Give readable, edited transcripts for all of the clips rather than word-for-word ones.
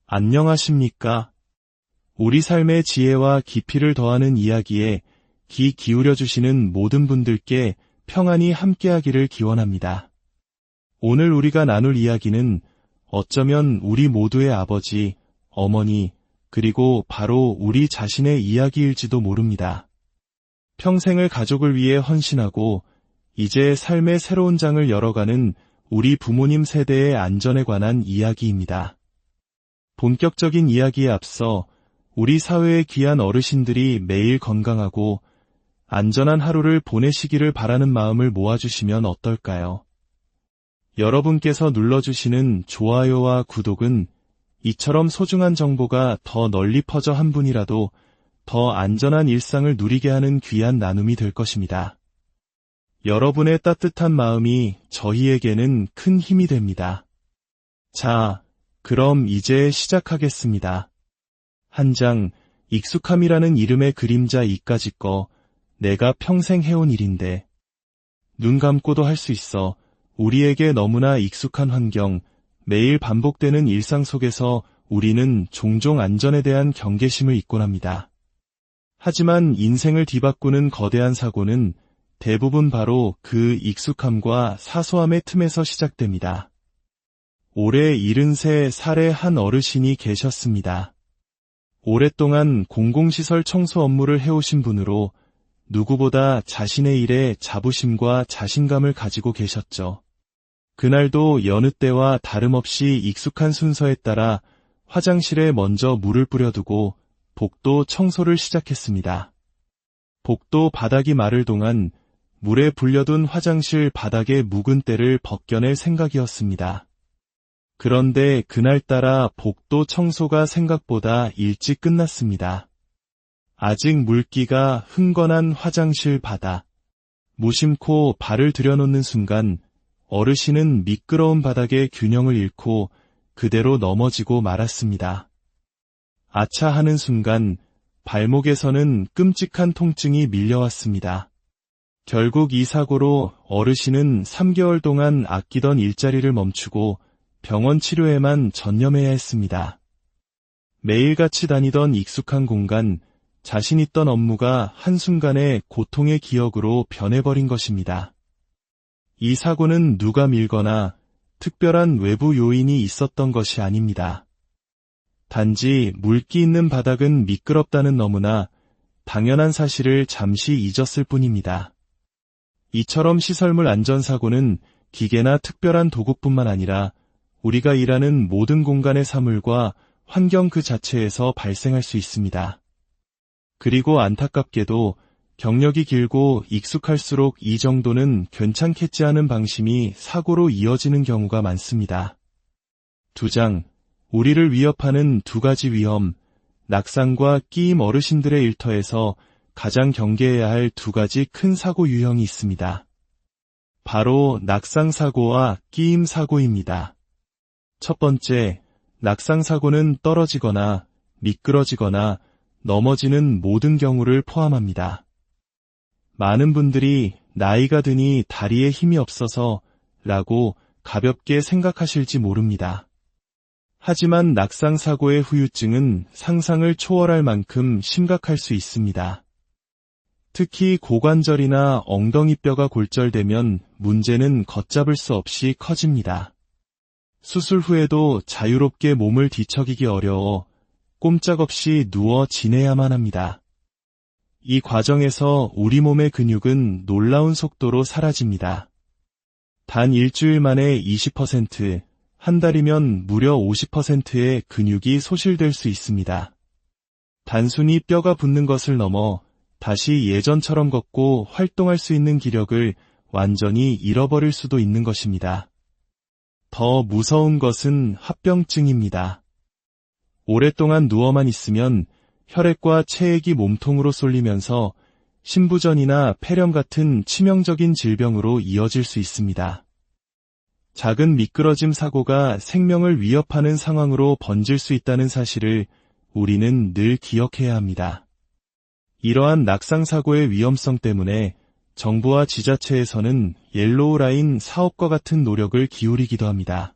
안녕하십니까? 우리 삶의 지혜와 깊이를 더하는 이야기에 귀 기울여 주시는 모든 분들께 평안히 함께하기를 기원합니다. 오늘 우리가 나눌 이야기는 어쩌면 우리 모두의 아버지, 어머니, 그리고 바로 우리 자신의 이야기일지도 모릅니다. 평생을 가족을 위해 헌신하고 이제 삶의 새로운 장을 열어가는 우리 부모님 세대의 안전에 관한 이야기입니다. 본격적인 이야기에 앞서 우리 사회의 귀한 어르신들이 매일 건강하고 안전한 하루를 보내시기를 바라는 마음을 모아주시면 어떨까요? 여러분께서 눌러주시는 좋아요와 구독은 이처럼 소중한 정보가 더 널리 퍼져 한 분이라도 더 안전한 일상을 누리게 하는 귀한 나눔이 될 것입니다. 여러분의 따뜻한 마음이 저희에게는 큰 힘이 됩니다. 자, 그럼 이제 시작하겠습니다. 한 장, 익숙함이라는 이름의 그림자 이까지 거, 내가 평생 해온 일인데. 눈 감고도 할 수 있어 우리에게 너무나 익숙한 환경, 매일 반복되는 일상 속에서 우리는 종종 안전에 대한 경계심을 잊곤 합니다. 하지만 인생을 뒤바꾸는 거대한 사고는 대부분 바로 그 익숙함과 사소함의 틈에서 시작됩니다. 올해 73살의 한 어르신이 계셨습니다. 오랫동안 공공시설 청소 업무를 해오신 분으로 누구보다 자신의 일에 자부심과 자신감을 가지고 계셨죠. 그날도 여느 때와 다름없이 익숙한 순서에 따라 화장실에 먼저 물을 뿌려두고 복도 청소를 시작했습니다. 복도 바닥이 마를 동안 물에 불려둔 화장실 바닥의 묵은 때를 벗겨낼 생각이었습니다. 그런데 그날따라 복도 청소가 생각보다 일찍 끝났습니다. 아직 물기가 흥건한 화장실 바닥. 무심코 발을 들여놓는 순간 어르신은 미끄러운 바닥의 균형을 잃고 그대로 넘어지고 말았습니다. 아차 하는 순간 발목에서는 끔찍한 통증이 밀려왔습니다. 결국 이 사고로 어르신은 3개월 동안 아끼던 일자리를 멈추고 병원 치료에만 전념해야 했습니다. 매일같이 다니던 익숙한 공간, 자신 있던 업무가 한순간에 고통의 기억으로 변해버린 것입니다. 이 사고는 누가 밀거나 특별한 외부 요인이 있었던 것이 아닙니다. 단지 물기 있는 바닥은 미끄럽다는 너무나 당연한 사실을 잠시 잊었을 뿐입니다. 이처럼 시설물 안전사고는 기계나 특별한 도구뿐만 아니라 우리가 일하는 모든 공간의 사물과 환경 그 자체에서 발생할 수 있습니다. 그리고 안타깝게도 경력이 길고 익숙할수록 이 정도는 괜찮겠지 하는 방심이 사고로 이어지는 경우가 많습니다. 2장, 우리를 위협하는 2가지 위험, 낙상과 끼임. 어르신들의 일터에서 가장 경계해야 할 2가지 큰 사고 유형이 있습니다. 바로 낙상사고와 끼임사고입니다. 첫 번째, 낙상사고는 떨어지거나 미끄러지거나 넘어지는 모든 경우를 포함합니다. 많은 분들이 나이가 드니 다리에 힘이 없어서 라고 가볍게 생각하실지 모릅니다. 하지만 낙상사고의 후유증은 상상을 초월할 만큼 심각할 수 있습니다. 특히 고관절이나 엉덩이뼈가 골절되면 문제는 걷잡을 수 없이 커집니다. 수술 후에도 자유롭게 몸을 뒤척이기 어려워 꼼짝없이 누워 지내야만 합니다. 이 과정에서 우리 몸의 근육은 놀라운 속도로 사라집니다. 단 일주일 만에 20%, 한 달이면 무려 50%의 근육이 소실될 수 있습니다. 단순히 뼈가 붙는 것을 넘어 다시 예전처럼 걷고 활동할 수 있는 기력을 완전히 잃어버릴 수도 있는 것입니다. 더 무서운 것은 합병증입니다. 오랫동안 누워만 있으면 혈액과 체액이 몸통으로 쏠리면서 심부전이나 폐렴 같은 치명적인 질병으로 이어질 수 있습니다. 작은 미끄러짐 사고가 생명을 위협하는 상황으로 번질 수 있다는 사실을 우리는 늘 기억해야 합니다. 이러한 낙상사고의 위험성 때문에 정부와 지자체에서는 옐로우 라인 사업과 같은 노력을 기울이기도 합니다.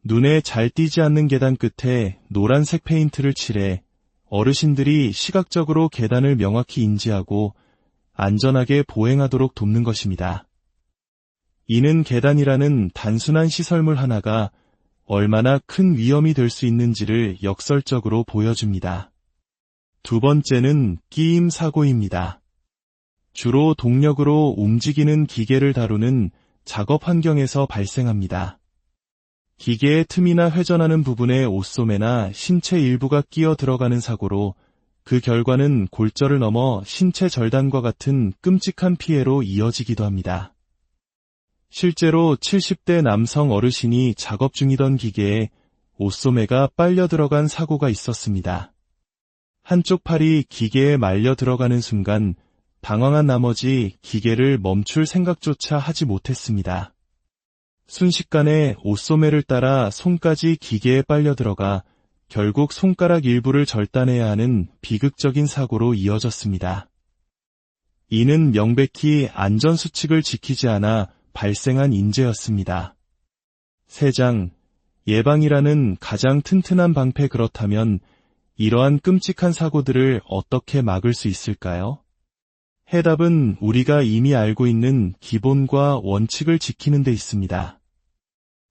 눈에 잘 띄지 않는 계단 끝에 노란색 페인트를 칠해 어르신들이 시각적으로 계단을 명확히 인지하고 안전하게 보행하도록 돕는 것입니다. 이는 계단이라는 단순한 시설물 하나가 얼마나 큰 위험이 될 수 있는지를 역설적으로 보여줍니다. 두 번째는 끼임 사고입니다. 주로 동력으로 움직이는 기계를 다루는 작업 환경에서 발생합니다. 기계의 틈이나 회전하는 부분에 옷소매나 신체 일부가 끼어 들어가는 사고로 그 결과는 골절을 넘어 신체 절단과 같은 끔찍한 피해로 이어지기도 합니다. 실제로 70대 남성 어르신이 작업 중이던 기계에 옷소매가 빨려 들어간 사고가 있었습니다. 한쪽 팔이 기계에 말려 들어가는 순간 당황한 나머지 기계를 멈출 생각조차 하지 못했습니다. 순식간에 옷소매를 따라 손까지 기계에 빨려 들어가 결국 손가락 일부를 절단해야 하는 비극적인 사고로 이어졌습니다. 이는 명백히 안전수칙을 지키지 않아 발생한 인재였습니다. 3장, 예방이라는 가장 튼튼한 방패. 그렇다면 이러한 끔찍한 사고들을 어떻게 막을 수 있을까요? 해답은 우리가 이미 알고 있는 기본과 원칙을 지키는 데 있습니다.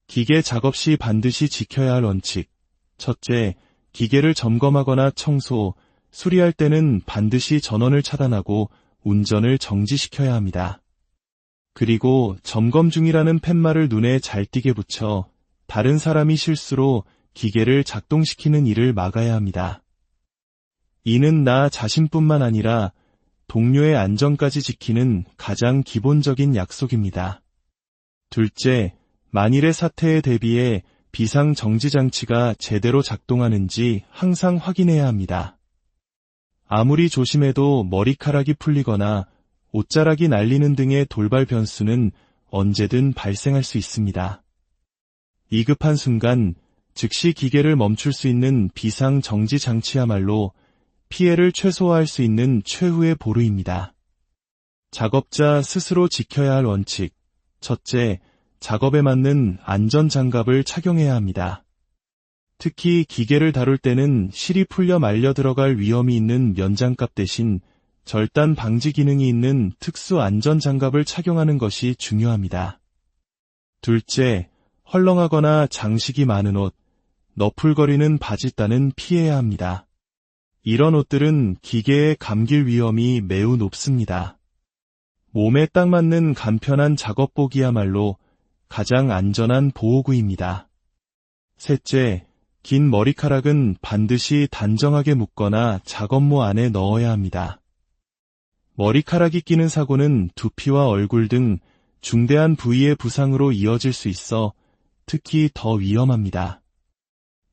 기계 작업 시 반드시 지켜야 할 원칙. 첫째, 기계를 점검하거나 청소, 수리할 때는 반드시 전원을 차단하고 운전을 정지시켜야 합니다. 그리고 점검 중이라는 팻말을 눈에 잘 띄게 붙여 다른 사람이 실수로 기계를 작동시키는 일을 막아야 합니다. 이는 나 자신뿐만 아니라 동료의 안전까지 지키는 가장 기본적인 약속입니다. 둘째, 만일의 사태에 대비해 비상정지장치가 제대로 작동하는지 항상 확인해야 합니다. 아무리 조심해도 머리카락이 풀리거나 옷자락이 날리는 등의 돌발 변수는 언제든 발생할 수 있습니다. 위급한 순간 즉시 기계를 멈출 수 있는 비상정지장치야말로 피해를 최소화할 수 있는 최후의 보루입니다. 작업자 스스로 지켜야 할 원칙. 첫째, 작업에 맞는 안전장갑을 착용해야 합니다. 특히 기계를 다룰 때는 실이 풀려 말려 들어갈 위험이 있는 면장갑 대신 절단 방지 기능이 있는 특수 안전장갑을 착용하는 것이 중요합니다. 둘째, 헐렁하거나 장식이 많은 옷, 너풀거리는 바지단은 피해야 합니다. 이런 옷들은 기계에 감길 위험이 매우 높습니다. 몸에 딱 맞는 간편한 작업복이야말로 가장 안전한 보호구입니다. 셋째, 긴 머리카락은 반드시 단정하게 묶거나 작업모 안에 넣어야 합니다. 머리카락이 끼는 사고는 두피와 얼굴 등 중대한 부위의 부상으로 이어질 수 있어 특히 더 위험합니다.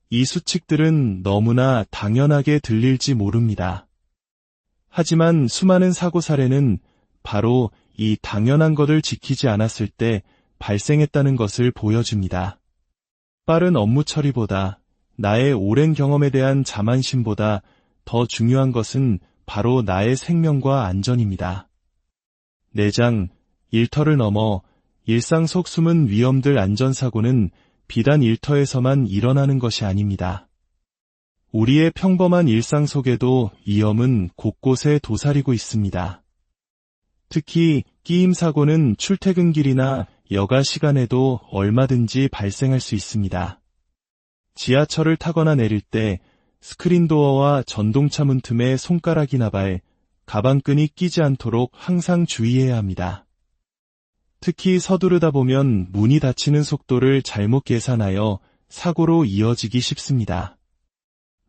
이 수칙들은 너무나 당연하게 들릴지 모릅니다. 하지만 수많은 사고 사례는 바로 이 당연한 것을 지키지 않았을 때 발생했다는 것을 보여줍니다. 빠른 업무 처리보다 나의 오랜 경험에 대한 자만심보다 더 중요한 것은 바로 나의 생명과 안전입니다. 4장, 일터를 넘어 일상 속 숨은 위험들. 안전사고는 비단 일터에서만 일어나는 것이 아닙니다. 우리의 평범한 일상 속에도 위험은 곳곳에 도사리고 있습니다. 특히 끼임 사고는 출퇴근길이나 여가 시간에도 얼마든지 발생할 수 있습니다. 지하철을 타거나 내릴 때 스크린도어와 전동차 문 틈에 손가락이나 발, 가방끈이 끼지 않도록 항상 주의해야 합니다. 특히 서두르다 보면 문이 닫히는 속도를 잘못 계산하여 사고로 이어지기 쉽습니다.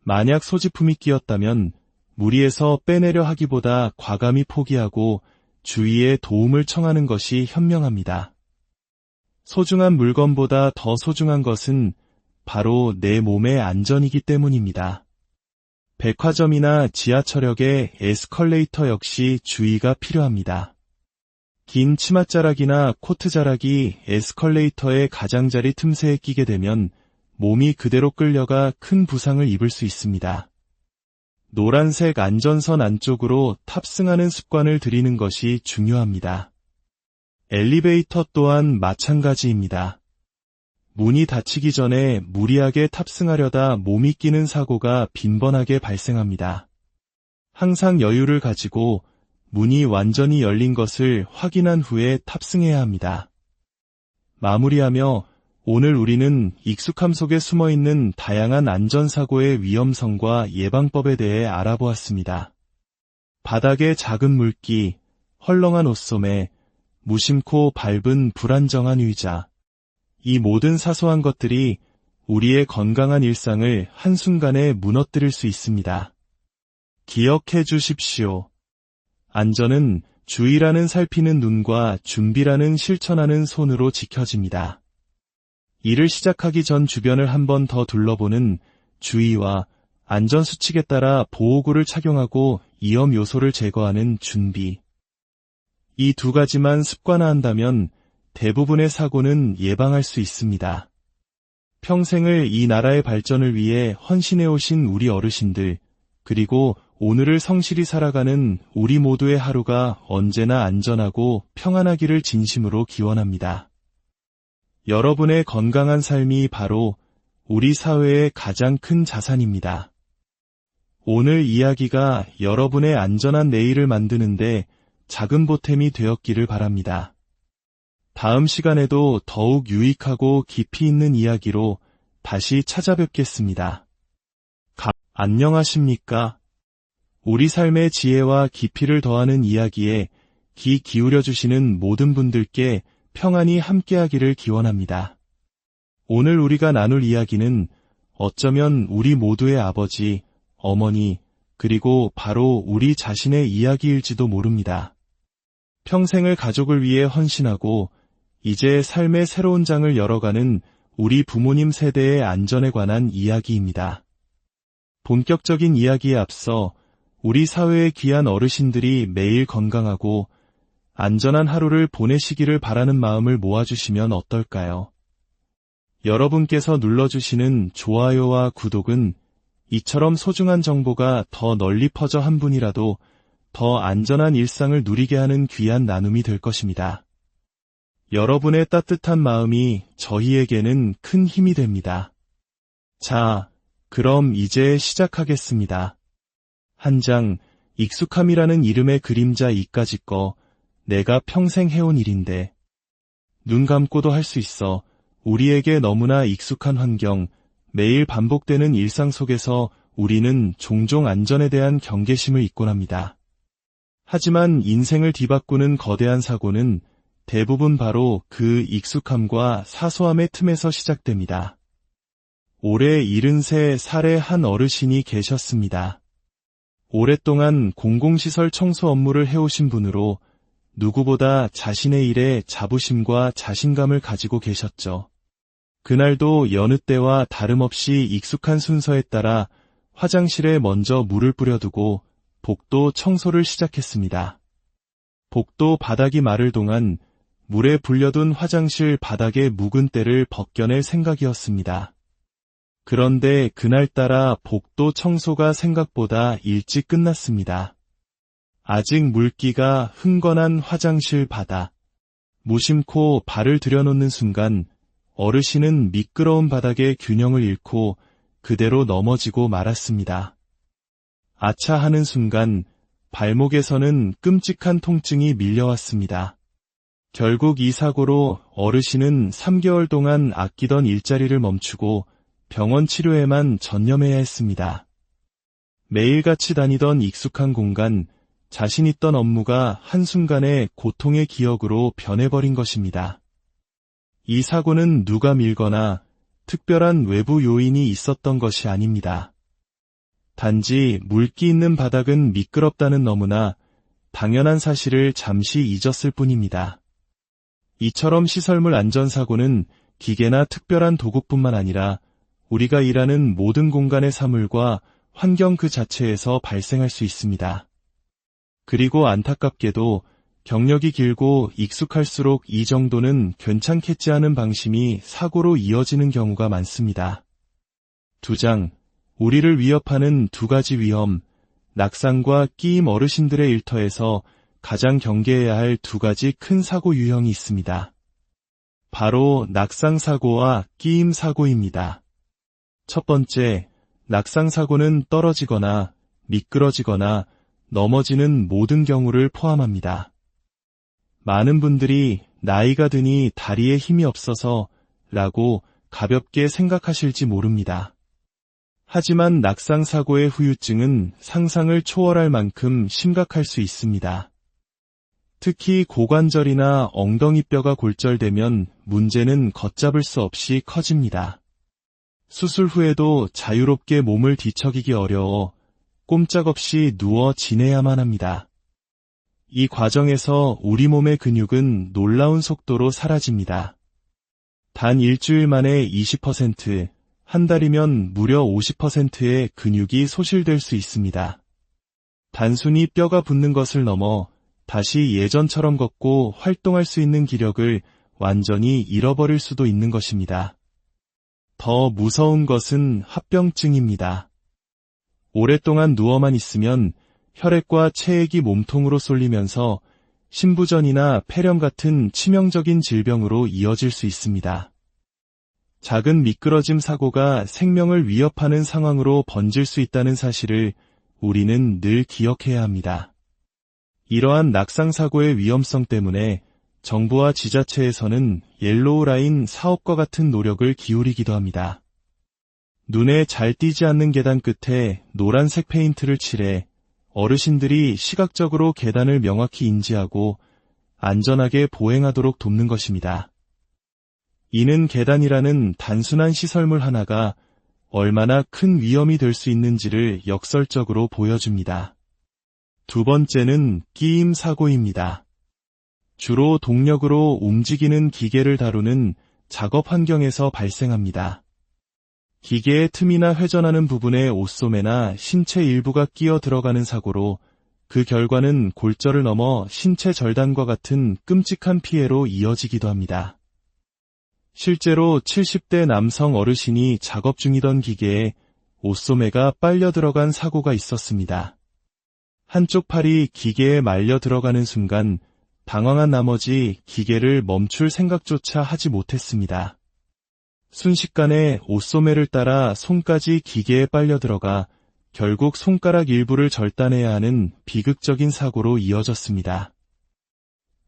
만약 소지품이 끼었다면 무리해서 빼내려 하기보다 과감히 포기하고 주위에 도움을 청하는 것이 현명합니다. 소중한 물건보다 더 소중한 것은 바로 내 몸의 안전이기 때문입니다. 백화점이나 지하철역의 에스컬레이터 역시 주의가 필요합니다. 긴 치맛자락이나 코트자락이 에스컬레이터의 가장자리 틈새에 끼게 되면 몸이 그대로 끌려가 큰 부상을 입을 수 있습니다. 노란색 안전선 안쪽으로 탑승하는 습관을 들이는 것이 중요합니다. 엘리베이터 또한 마찬가지입니다. 문이 닫히기 전에 무리하게 탑승하려다 몸이 끼는 사고가 빈번하게 발생합니다. 항상 여유를 가지고 문이 완전히 열린 것을 확인한 후에 탑승해야 합니다. 마무리하며 오늘 우리는 익숙함 속에 숨어있는 다양한 안전사고의 위험성과 예방법에 대해 알아보았습니다. 바닥의 작은 물기, 헐렁한 옷소매, 무심코 밟은 불안정한 의자. 이 모든 사소한 것들이 우리의 건강한 일상을 한순간에 무너뜨릴 수 있습니다. 기억해 주십시오. 안전은 주의라는 살피는 눈과 준비라는 실천하는 손으로 지켜집니다. 일을 시작하기 전 주변을 한 번 더 둘러보는 주의와 안전수칙에 따라 보호구를 착용하고 위험 요소를 제거하는 준비. 이 두 가지만 습관화한다면 대부분의 사고는 예방할 수 있습니다. 평생을 이 나라의 발전을 위해 헌신해오신 우리 어르신들, 그리고 오늘을 성실히 살아가는 우리 모두의 하루가 언제나 안전하고 평안하기를 진심으로 기원합니다. 여러분의 건강한 삶이 바로 우리 사회의 가장 큰 자산입니다. 오늘 이야기가 여러분의 안전한 내일을 만드는데 작은 보탬이 되었기를 바랍니다. 다음 시간에도 더욱 유익하고 깊이 있는 이야기로 다시 찾아뵙겠습니다. 안녕하십니까? 우리 삶의 지혜와 깊이를 더하는 이야기에 귀 기울여주시는 모든 분들께 평안히 함께하기를 기원합니다. 오늘 우리가 나눌 이야기는 어쩌면 우리 모두의 아버지, 어머니, 그리고 바로 우리 자신의 이야기일지도 모릅니다. 평생을 가족을 위해 헌신하고 이제 삶의 새로운 장을 열어가는 우리 부모님 세대의 안전에 관한 이야기입니다. 본격적인 이야기에 앞서 우리 사회의 귀한 어르신들이 매일 건강하고 안전한 하루를 보내시기를 바라는 마음을 모아주시면 어떨까요? 여러분께서 눌러주시는 좋아요와 구독은 이처럼 소중한 정보가 더 널리 퍼져 한 분이라도 더 안전한 일상을 누리게 하는 귀한 나눔이 될 것입니다. 여러분의 따뜻한 마음이 저희에게는 큰 힘이 됩니다. 자, 그럼 이제 시작하겠습니다. 한 장, 익숙함이라는 이름의 그림자 이까짓 거 내가 평생 해온 일인데 눈 감고도 할 수 있어. 우리에게 너무나 익숙한 환경, 매일 반복되는 일상 속에서 우리는 종종 안전에 대한 경계심을 잊곤 합니다. 하지만 인생을 뒤바꾸는 거대한 사고는 대부분 바로 그 익숙함과 사소함의 틈에서 시작됩니다. 올해 73살의 한 어르신이 계셨습니다. 오랫동안 공공시설 청소 업무를 해오신 분으로 누구보다 자신의 일에 자부심과 자신감을 가지고 계셨죠. 그날도 여느 때와 다름없이 익숙한 순서에 따라 화장실에 먼저 물을 뿌려두고 복도 청소를 시작했습니다. 복도 바닥이 마를 동안 물에 불려둔 화장실 바닥의 묵은 때를 벗겨낼 생각이었습니다. 그런데 그날따라 복도 청소가 생각보다 일찍 끝났습니다. 아직 물기가 흥건한 화장실 바닥. 무심코 발을 들여놓는 순간 어르신은 미끄러운 바닥의 균형을 잃고 그대로 넘어지고 말았습니다. 아차 하는 순간 발목에서는 끔찍한 통증이 밀려왔습니다. 결국 이 사고로 어르신은 3개월 동안 아끼던 일자리를 멈추고 병원 치료에만 전념해야 했습니다. 매일같이 다니던 익숙한 공간, 자신 있던 업무가 한순간에 고통의 기억으로 변해버린 것입니다. 이 사고는 누가 밀거나 특별한 외부 요인이 있었던 것이 아닙니다. 단지 물기 있는 바닥은 미끄럽다는 너무나 당연한 사실을 잠시 잊었을 뿐입니다. 이처럼 시설물 안전사고는 기계나 특별한 도구뿐만 아니라 우리가 일하는 모든 공간의 사물과 환경 그 자체에서 발생할 수 있습니다. 그리고 안타깝게도 경력이 길고 익숙할수록 이 정도는 괜찮겠지 하는 방심이 사고로 이어지는 경우가 많습니다. 2장, 우리를 위협하는 2가지 위험, 낙상과 끼임. 어르신들의 일터에서 가장 경계해야 할 2가지 큰 사고 유형이 있습니다. 바로 낙상사고와 끼임사고입니다. 첫 번째, 낙상사고는 떨어지거나 미끄러지거나 넘어지는 모든 경우를 포함합니다. 많은 분들이 나이가 드니 다리에 힘이 없어서 라고 가볍게 생각하실지 모릅니다. 하지만 낙상사고의 후유증은 상상을 초월할 만큼 심각할 수 있습니다. 특히 고관절이나 엉덩이뼈가 골절되면 문제는 걷잡을 수 없이 커집니다. 수술 후에도 자유롭게 몸을 뒤척이기 어려워 꼼짝없이 누워 지내야만 합니다. 이 과정에서 우리 몸의 근육은 놀라운 속도로 사라집니다. 단 일주일 만에 20%, 한 달이면 무려 50%의 근육이 소실될 수 있습니다. 단순히 뼈가 붙는 것을 넘어 다시 예전처럼 걷고 활동할 수 있는 기력을 완전히 잃어버릴 수도 있는 것입니다. 더 무서운 것은 합병증입니다. 오랫동안 누워만 있으면 혈액과 체액이 몸통으로 쏠리면서 심부전이나 폐렴 같은 치명적인 질병으로 이어질 수 있습니다. 작은 미끄러짐 사고가 생명을 위협하는 상황으로 번질 수 있다는 사실을 우리는 늘 기억해야 합니다. 이러한 낙상사고의 위험성 때문에 정부와 지자체에서는 옐로우 라인 사업과 같은 노력을 기울이기도 합니다. 눈에 잘 띄지 않는 계단 끝에 노란색 페인트를 칠해 어르신들이 시각적으로 계단을 명확히 인지하고 안전하게 보행하도록 돕는 것입니다. 이는 계단이라는 단순한 시설물 하나가 얼마나 큰 위험이 될 수 있는지를 역설적으로 보여줍니다. 두 번째는 끼임 사고입니다. 주로 동력으로 움직이는 기계를 다루는 작업 환경에서 발생합니다. 기계의 틈이나 회전하는 부분에 옷소매나 신체 일부가 끼어 들어가는 사고로 그 결과는 골절을 넘어 신체 절단과 같은 끔찍한 피해로 이어지기도 합니다. 실제로 70대 남성 어르신이 작업 중이던 기계에 옷소매가 빨려 들어간 사고가 있었습니다. 한쪽 팔이 기계에 말려 들어가는 순간 당황한 나머지 기계를 멈출 생각조차 하지 못했습니다. 순식간에 옷소매를 따라 손까지 기계에 빨려 들어가 결국 손가락 일부를 절단해야 하는 비극적인 사고로 이어졌습니다.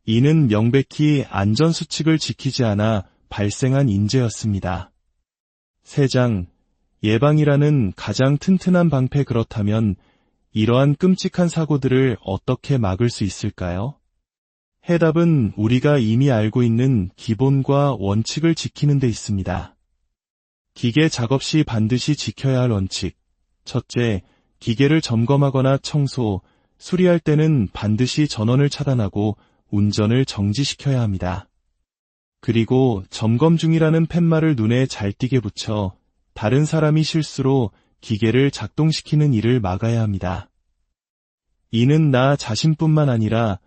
이는 명백히 안전수칙을 지키지 않아 발생한 인재였습니다. 3장, 예방이라는 가장 튼튼한 방패. 그렇다면 이러한 끔찍한 사고들을 어떻게 막을 수 있을까요? 해답은 우리가 이미 알고 있는 기본과 원칙을 지키는 데 있습니다. 기계 작업 시 반드시 지켜야 할 원칙. 첫째, 기계를 점검하거나 청소, 수리할 때는 반드시 전원을 차단하고 운전을 정지시켜야 합니다. 그리고 점검 중이라는 팻말을 눈에 잘 띄게 붙여 다른 사람이 실수로 기계를 작동시키는 일을 막아야 합니다. 이는 나 자신뿐만 아니라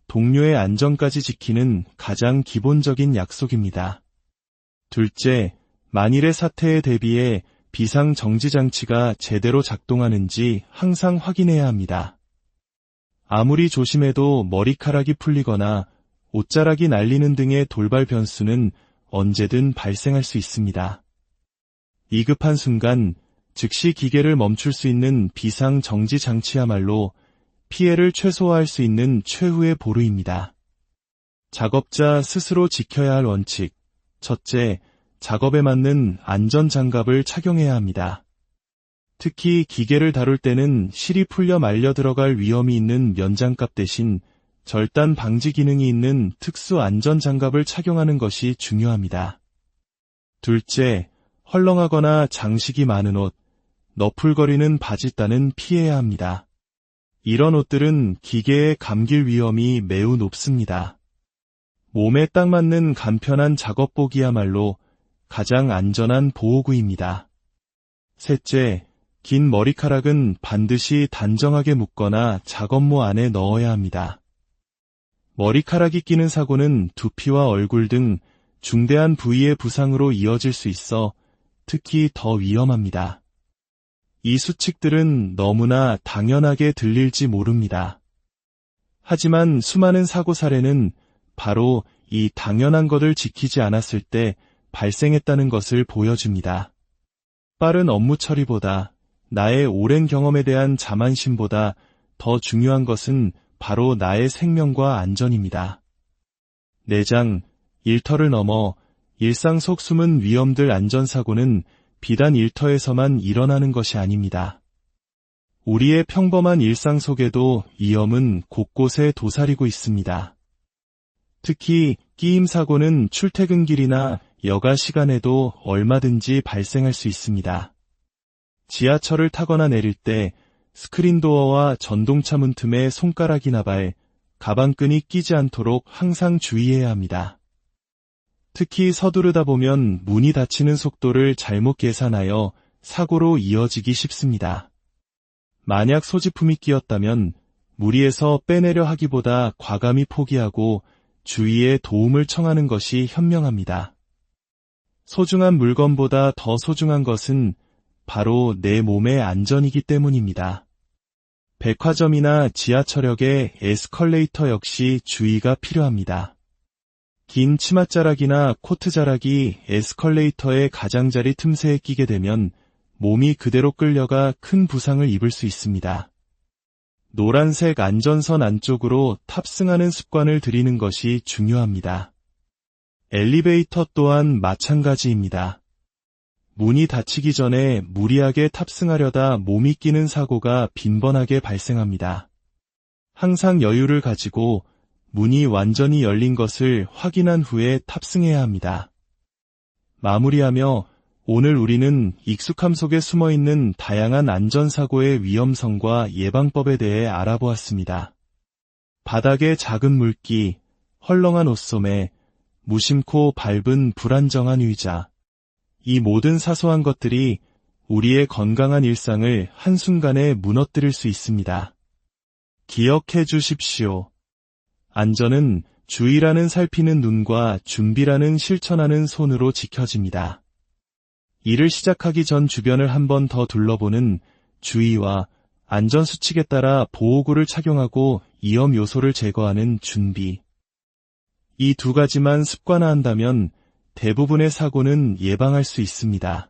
동료의 안전까지 지키는 가장 기본적인 약속입니다. 둘째, 만일의 사태에 대비해 비상정지장치가 제대로 작동하는지 항상 확인해야 합니다. 아무리 조심해도 머리카락이 풀리거나 옷자락이 날리는 등의 돌발 변수는 언제든 발생할 수 있습니다. 위급한 순간 즉시 기계를 멈출 수 있는 비상정지장치야말로 피해를 최소화할 수 있는 최후의 보루입니다. 작업자 스스로 지켜야 할 원칙. 첫째, 작업에 맞는 안전장갑을 착용해야 합니다. 특히 기계를 다룰 때는 실이 풀려 말려 들어갈 위험이 있는 면장갑 대신 절단 방지 기능이 있는 특수 안전장갑을 착용하는 것이 중요합니다. 둘째, 헐렁하거나 장식이 많은 옷, 너풀거리는 바짓단은 피해야 합니다. 이런 옷들은 기계에 감길 위험이 매우 높습니다. 몸에 딱 맞는 간편한 작업복이야말로 가장 안전한 보호구입니다. 셋째, 긴 머리카락은 반드시 단정하게 묶거나 작업모 안에 넣어야 합니다. 머리카락이 끼는 사고는 두피와 얼굴 등 중대한 부위의 부상으로 이어질 수 있어 특히 더 위험합니다. 이 수칙들은 너무나 당연하게 들릴지 모릅니다. 하지만 수많은 사고 사례는 바로 이 당연한 것을 지키지 않았을 때 발생했다는 것을 보여줍니다. 빠른 업무 처리보다 나의 오랜 경험에 대한 자만심보다 더 중요한 것은 바로 나의 생명과 안전입니다. 내장, 일터를 넘어 일상 속 숨은 위험들 안전사고는 비단 일터에서만 일어나는 것이 아닙니다. 우리의 평범한 일상 속에도 위험은 곳곳에 도사리고 있습니다. 특히 끼임 사고는 출퇴근길이나 여가 시간에도 얼마든지 발생할 수 있습니다. 지하철을 타거나 내릴 때 스크린도어와 전동차 문틈에 손가락이나 발, 가방끈이 끼지 않도록 항상 주의해야 합니다. 특히 서두르다 보면 문이 닫히는 속도를 잘못 계산하여 사고로 이어지기 쉽습니다. 만약 소지품이 끼었다면 무리해서 빼내려 하기보다 과감히 포기하고 주위에 도움을 청하는 것이 현명합니다. 소중한 물건보다 더 소중한 것은 바로 내 몸의 안전이기 때문입니다. 백화점이나 지하철역의 에스컬레이터 역시 주의가 필요합니다. 긴 치맛자락이나 코트자락이 에스컬레이터의 가장자리 틈새에 끼게 되면 몸이 그대로 끌려가 큰 부상을 입을 수 있습니다. 노란색 안전선 안쪽으로 탑승하는 습관을 들이는 것이 중요합니다. 엘리베이터 또한 마찬가지입니다. 문이 닫히기 전에 무리하게 탑승하려다 몸이 끼는 사고가 빈번하게 발생합니다. 항상 여유를 가지고 문이 완전히 열린 것을 확인한 후에 탑승해야 합니다. 마무리하며 오늘 우리는 익숙함 속에 숨어있는 다양한 안전사고의 위험성과 예방법에 대해 알아보았습니다. 바닥의 작은 물기, 헐렁한 옷소매, 무심코 밟은 불안정한 의자. 이 모든 사소한 것들이 우리의 건강한 일상을 한순간에 무너뜨릴 수 있습니다. 기억해 주십시오. 안전은 주의라는 살피는 눈과 준비라는 실천하는 손으로 지켜집니다. 일을 시작하기 전 주변을 한 번 더 둘러보는 주의와 안전수칙에 따라 보호구를 착용하고 위험 요소를 제거하는 준비. 이 두 가지만 습관화한다면 대부분의 사고는 예방할 수 있습니다.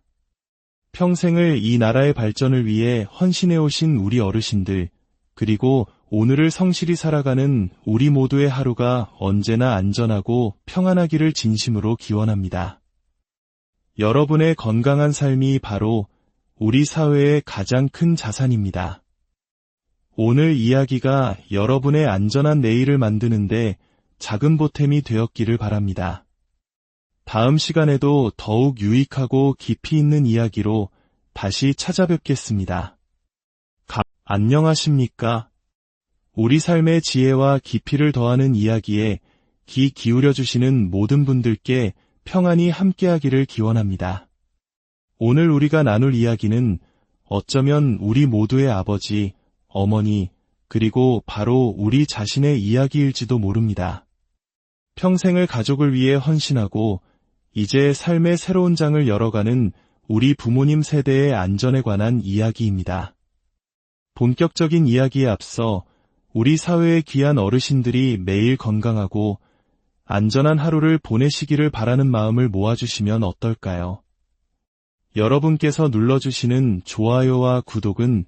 평생을 이 나라의 발전을 위해 헌신해오신 우리 어르신들, 그리고 오늘을 성실히 살아가는 우리 모두의 하루가 언제나 안전하고 평안하기를 진심으로 기원합니다. 여러분의 건강한 삶이 바로 우리 사회의 가장 큰 자산입니다. 오늘 이야기가 여러분의 안전한 내일을 만드는데 작은 보탬이 되었기를 바랍니다. 다음 시간에도 더욱 유익하고 깊이 있는 이야기로 다시 찾아뵙겠습니다. 안녕하십니까? 우리 삶의 지혜와 깊이를 더하는 이야기에 귀 기울여주시는 모든 분들께 평안이 함께하기를 기원합니다. 오늘 우리가 나눌 이야기는 어쩌면 우리 모두의 아버지, 어머니, 그리고 바로 우리 자신의 이야기일지도 모릅니다. 평생을 가족을 위해 헌신하고 이제 삶의 새로운 장을 열어가는 우리 부모님 세대의 안전에 관한 이야기입니다. 본격적인 이야기에 앞서 우리 사회의 귀한 어르신들이 매일 건강하고 안전한 하루를 보내시기를 바라는 마음을 모아주시면 어떨까요? 여러분께서 눌러주시는 좋아요와 구독은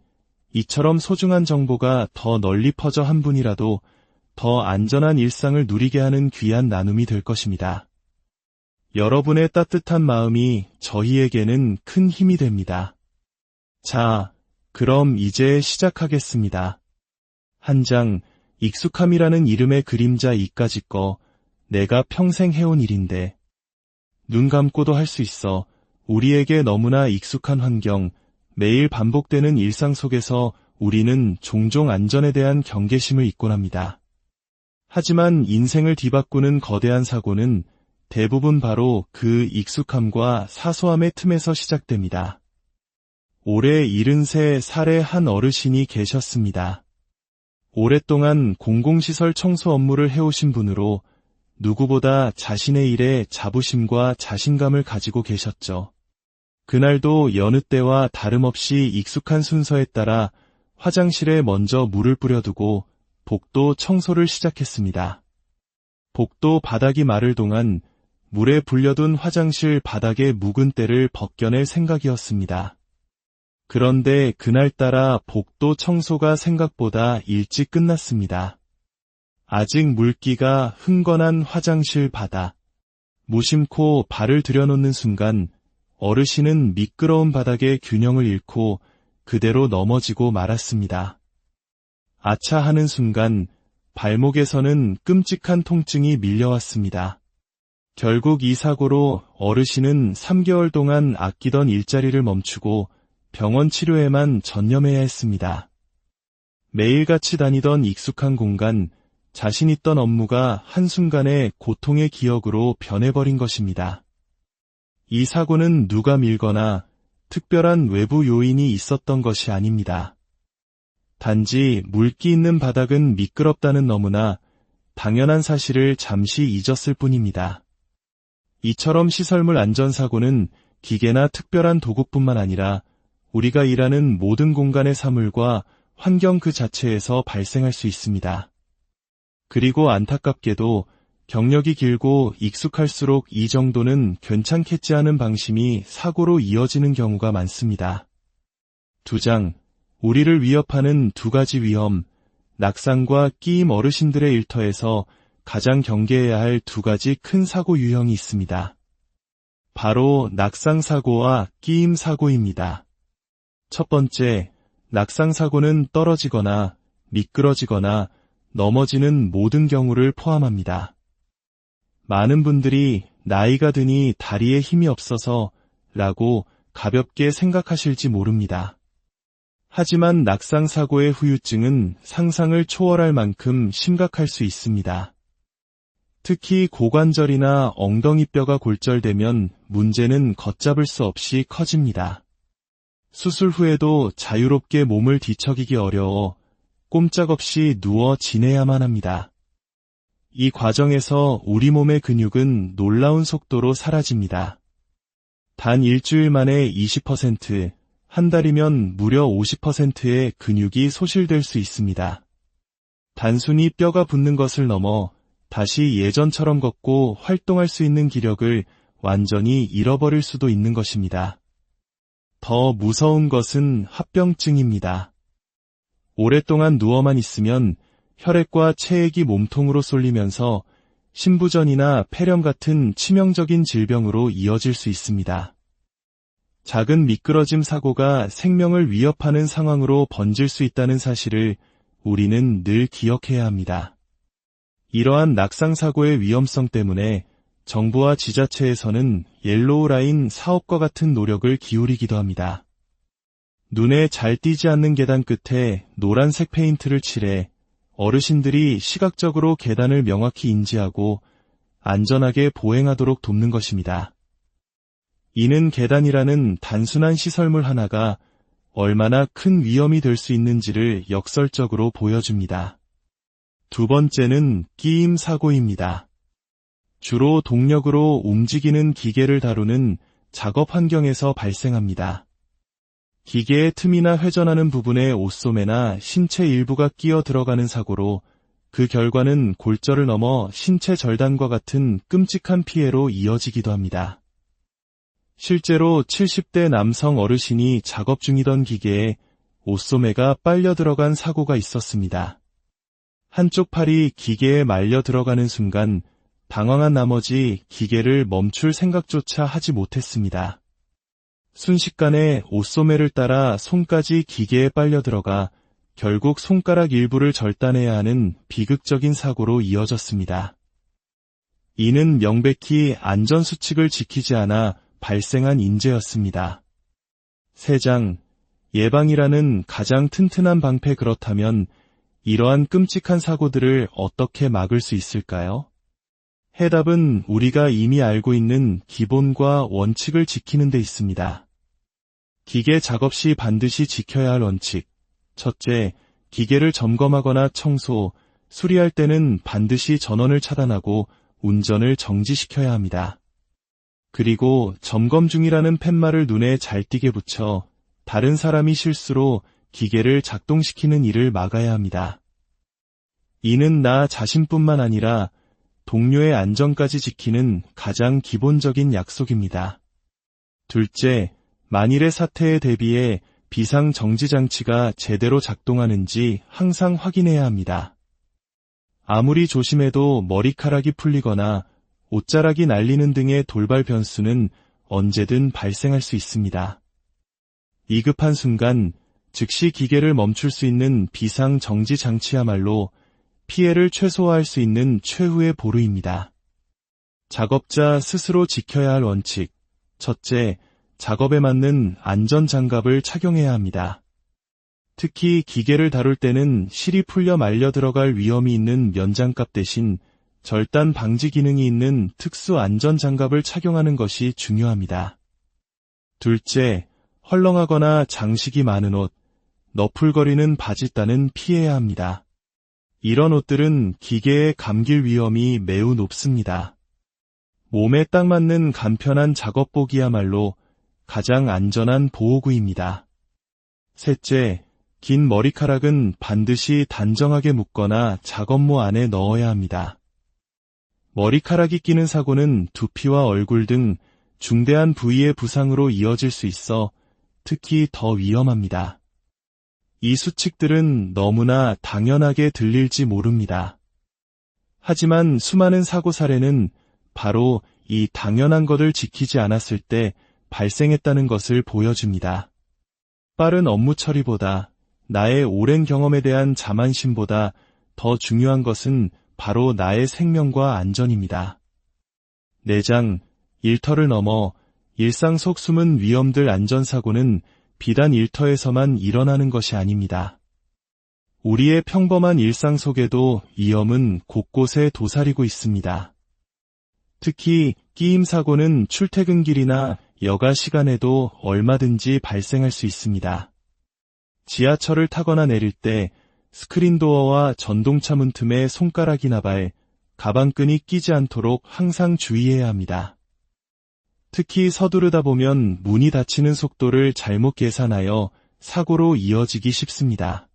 이처럼 소중한 정보가 더 널리 퍼져 한 분이라도 더 안전한 일상을 누리게 하는 귀한 나눔이 될 것입니다. 여러분의 따뜻한 마음이 저희에게는 큰 힘이 됩니다. 자, 그럼 이제 시작하겠습니다. 한 장, 익숙함이라는 이름의 그림자 이까지 거 내가 평생 해온 일인데 눈 감고도 할 수 있어. 우리에게 너무나 익숙한 환경, 매일 반복되는 일상 속에서 우리는 종종 안전에 대한 경계심을 잊곤 합니다. 하지만 인생을 뒤바꾸는 거대한 사고는 대부분 바로 그 익숙함과 사소함의 틈에서 시작됩니다. 올해 73살의 한 어르신이 계셨습니다. 오랫동안 공공시설 청소 업무를 해오신 분으로 누구보다 자신의 일에 자부심과 자신감을 가지고 계셨죠. 그날도 여느 때와 다름없이 익숙한 순서에 따라 화장실에 먼저 물을 뿌려두고 복도 청소를 시작했습니다. 복도 바닥이 마를 동안 물에 불려둔 화장실 바닥의 묵은 때를 벗겨낼 생각이었습니다. 그런데 그날따라 복도 청소가 생각보다 일찍 끝났습니다. 아직 물기가 흥건한 화장실 바닥. 무심코 발을 들여놓는 순간 어르신은 미끄러운 바닥의 균형을 잃고 그대로 넘어지고 말았습니다. 아차 하는 순간 발목에서는 끔찍한 통증이 밀려왔습니다. 결국 이 사고로 어르신은 3개월 동안 아끼던 일자리를 멈추고 병원 치료에만 전념해야 했습니다. 매일같이 다니던 익숙한 공간, 자신 있던 업무가 한순간에 고통의 기억으로 변해버린 것입니다. 이 사고는 누가 밀거나 특별한 외부 요인이 있었던 것이 아닙니다. 단지 물기 있는 바닥은 미끄럽다는 너무나 당연한 사실을 잠시 잊었을 뿐입니다. 이처럼 시설물 안전사고는 기계나 특별한 도구뿐만 아니라 우리가 일하는 모든 공간의 사물과 환경 그 자체에서 발생할 수 있습니다. 그리고 안타깝게도 경력이 길고 익숙할수록 이 정도는 괜찮겠지 하는 방심이 사고로 이어지는 경우가 많습니다. 2장, 우리를 위협하는 2가지 위험, 낙상과 끼임. 어르신들의 일터에서 가장 경계해야 할 2가지 큰 사고 유형이 있습니다. 바로 낙상사고와 끼임사고입니다. 첫 번째, 낙상사고는 떨어지거나 미끄러지거나 넘어지는 모든 경우를 포함합니다. 많은 분들이 나이가 드니 다리에 힘이 없어서 라고 가볍게 생각하실지 모릅니다. 하지만 낙상사고의 후유증은 상상을 초월할 만큼 심각할 수 있습니다. 특히 고관절이나 엉덩이뼈가 골절되면 문제는 걷잡을 수 없이 커집니다. 수술 후에도 자유롭게 몸을 뒤척이기 어려워 꼼짝없이 누워 지내야만 합니다. 이 과정에서 우리 몸의 근육은 놀라운 속도로 사라집니다. 단 일주일 만에 20%, 한 달이면 무려 50%의 근육이 소실될 수 있습니다. 단순히 뼈가 붙는 것을 넘어 다시 예전처럼 걷고 활동할 수 있는 기력을 완전히 잃어버릴 수도 있는 것입니다. 더 무서운 것은 합병증입니다. 오랫동안 누워만 있으면 혈액과 체액이 몸통으로 쏠리면서 심부전이나 폐렴 같은 치명적인 질병으로 이어질 수 있습니다. 작은 미끄러짐 사고가 생명을 위협하는 상황으로 번질 수 있다는 사실을 우리는 늘 기억해야 합니다. 이러한 낙상사고의 위험성 때문에 정부와 지자체에서는 옐로우 라인 사업과 같은 노력을 기울이기도 합니다. 눈에 잘 띄지 않는 계단 끝에 노란색 페인트를 칠해 어르신들이 시각적으로 계단을 명확히 인지하고 안전하게 보행하도록 돕는 것입니다. 이는 계단이라는 단순한 시설물 하나가 얼마나 큰 위험이 될 수 있는지를 역설적으로 보여줍니다. 2번째는 끼임 사고입니다. 주로 동력으로 움직이는 기계를 다루는 작업 환경에서 발생합니다. 기계의 틈이나 회전하는 부분에 옷소매나 신체 일부가 끼어 들어가는 사고로 그 결과는 골절을 넘어 신체 절단과 같은 끔찍한 피해로 이어지기도 합니다. 실제로 70대 남성 어르신이 작업 중이던 기계에 옷소매가 빨려 들어간 사고가 있었습니다. 한쪽 팔이 기계에 말려 들어가는 순간 당황한 나머지 기계를 멈출 생각조차 하지 못했습니다. 순식간에 옷소매를 따라 손까지 기계에 빨려 들어가 결국 손가락 일부를 절단해야 하는 비극적인 사고로 이어졌습니다. 이는 명백히 안전수칙을 지키지 않아 발생한 인재였습니다. 3장, 예방이라는 가장 튼튼한 방패. 그렇다면 이러한 끔찍한 사고들을 어떻게 막을 수 있을까요? 해답은 우리가 이미 알고 있는 기본과 원칙을 지키는 데 있습니다. 기계 작업 시 반드시 지켜야 할 원칙. 첫째, 기계를 점검하거나 청소, 수리할 때는 반드시 전원을 차단하고 운전을 정지시켜야 합니다. 그리고 점검 중이라는 팻말을 눈에 잘 띄게 붙여 다른 사람이 실수로 기계를 작동시키는 일을 막아야 합니다. 이는 나 자신뿐만 아니라 동료의 안전까지 지키는 가장 기본적인 약속입니다. 둘째, 만일의 사태에 대비해 비상정지장치가 제대로 작동하는지 항상 확인해야 합니다. 아무리 조심해도 머리카락이 풀리거나 옷자락이 날리는 등의 돌발 변수는 언제든 발생할 수 있습니다. 위급한 순간 즉시 기계를 멈출 수 있는 비상정지 장치야말로 피해를 최소화할 수 있는 최후의 보루입니다. 작업자 스스로 지켜야 할 원칙. 첫째, 작업에 맞는 안전장갑을 착용해야 합니다. 특히 기계를 다룰 때는 실이 풀려 말려 들어갈 위험이 있는 면장갑 대신 절단 방지 기능이 있는 특수 안전장갑을 착용하는 것이 중요합니다. 둘째, 헐렁하거나 장식이 많은 옷, 너풀거리는 바짓단은 피해야 합니다. 이런 옷들은 기계에 감길 위험이 매우 높습니다. 몸에 딱 맞는 간편한 작업복이야말로 가장 안전한 보호구입니다. 셋째, 긴 머리카락은 반드시 단정하게 묶거나 작업모 안에 넣어야 합니다. 머리카락이 끼는 사고는 두피와 얼굴 등 중대한 부위의 부상으로 이어질 수 있어 특히 더 위험합니다. 이 수칙들은 너무나 당연하게 들릴지 모릅니다. 하지만 수많은 사고 사례는 바로 이 당연한 것을 지키지 않았을 때 발생했다는 것을 보여줍니다. 빠른 업무 처리보다 나의 오랜 경험에 대한 자만심보다 더 중요한 것은 바로 나의 생명과 안전입니다. 내장, 일터를 넘어 일상 속 숨은 위험들 안전사고는 비단 일터에서만 일어나는 것이 아닙니다. 우리의 평범한 일상 속에도 위험은 곳곳에 도사리고 있습니다. 특히 끼임 사고는 출퇴근길이나 여가 시간에도 얼마든지 발생할 수 있습니다. 지하철을 타거나 내릴 때 스크린도어와 전동차 문틈에 손가락이나 발, 가방끈이 끼지 않도록 항상 주의해야 합니다. 특히 서두르다 보면 문이 닫히는 속도를 잘못 계산하여 사고로 이어지기 쉽습니다.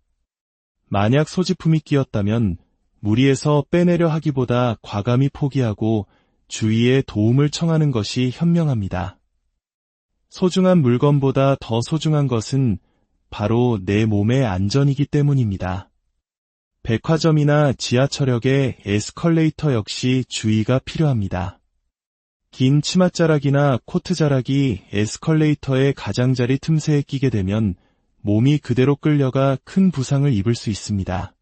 만약 소지품이 끼었다면 무리해서 빼내려 하기보다 과감히 포기하고 주위에 도움을 청하는 것이 현명합니다. 소중한 물건보다 더 소중한 것은 바로 내 몸의 안전이기 때문입니다. 백화점이나 지하철역의 에스컬레이터 역시 주의가 필요합니다. 긴 치맛자락이나 코트자락이 에스컬레이터의 가장자리 틈새에 끼게 되면 몸이 그대로 끌려가 큰 부상을 입을 수 있습니다.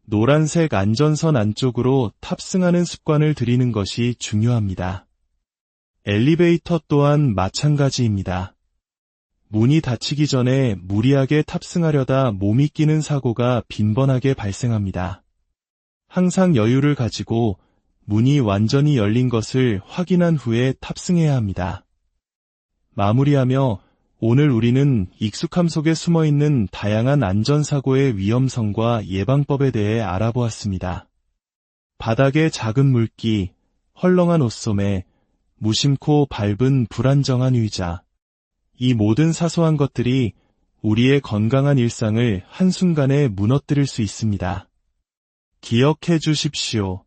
노란색 안전선 안쪽으로 탑승하는 습관을 들이는 것이 중요합니다. 엘리베이터 또한 마찬가지입니다. 문이 닫히기 전에 무리하게 탑승하려다 몸이 끼는 사고가 빈번하게 발생합니다. 항상 여유를 가지고 문이 완전히 열린 것을 확인한 후에 탑승해야 합니다. 마무리하며 오늘 우리는 익숙함 속에 숨어있는 다양한 안전사고의 위험성과 예방법에 대해 알아보았습니다. 바닥의 작은 물기, 헐렁한 옷소매, 무심코 밟은 불안정한 의자, 이 모든 사소한 것들이 우리의 건강한 일상을 한순간에 무너뜨릴 수 있습니다. 기억해 주십시오.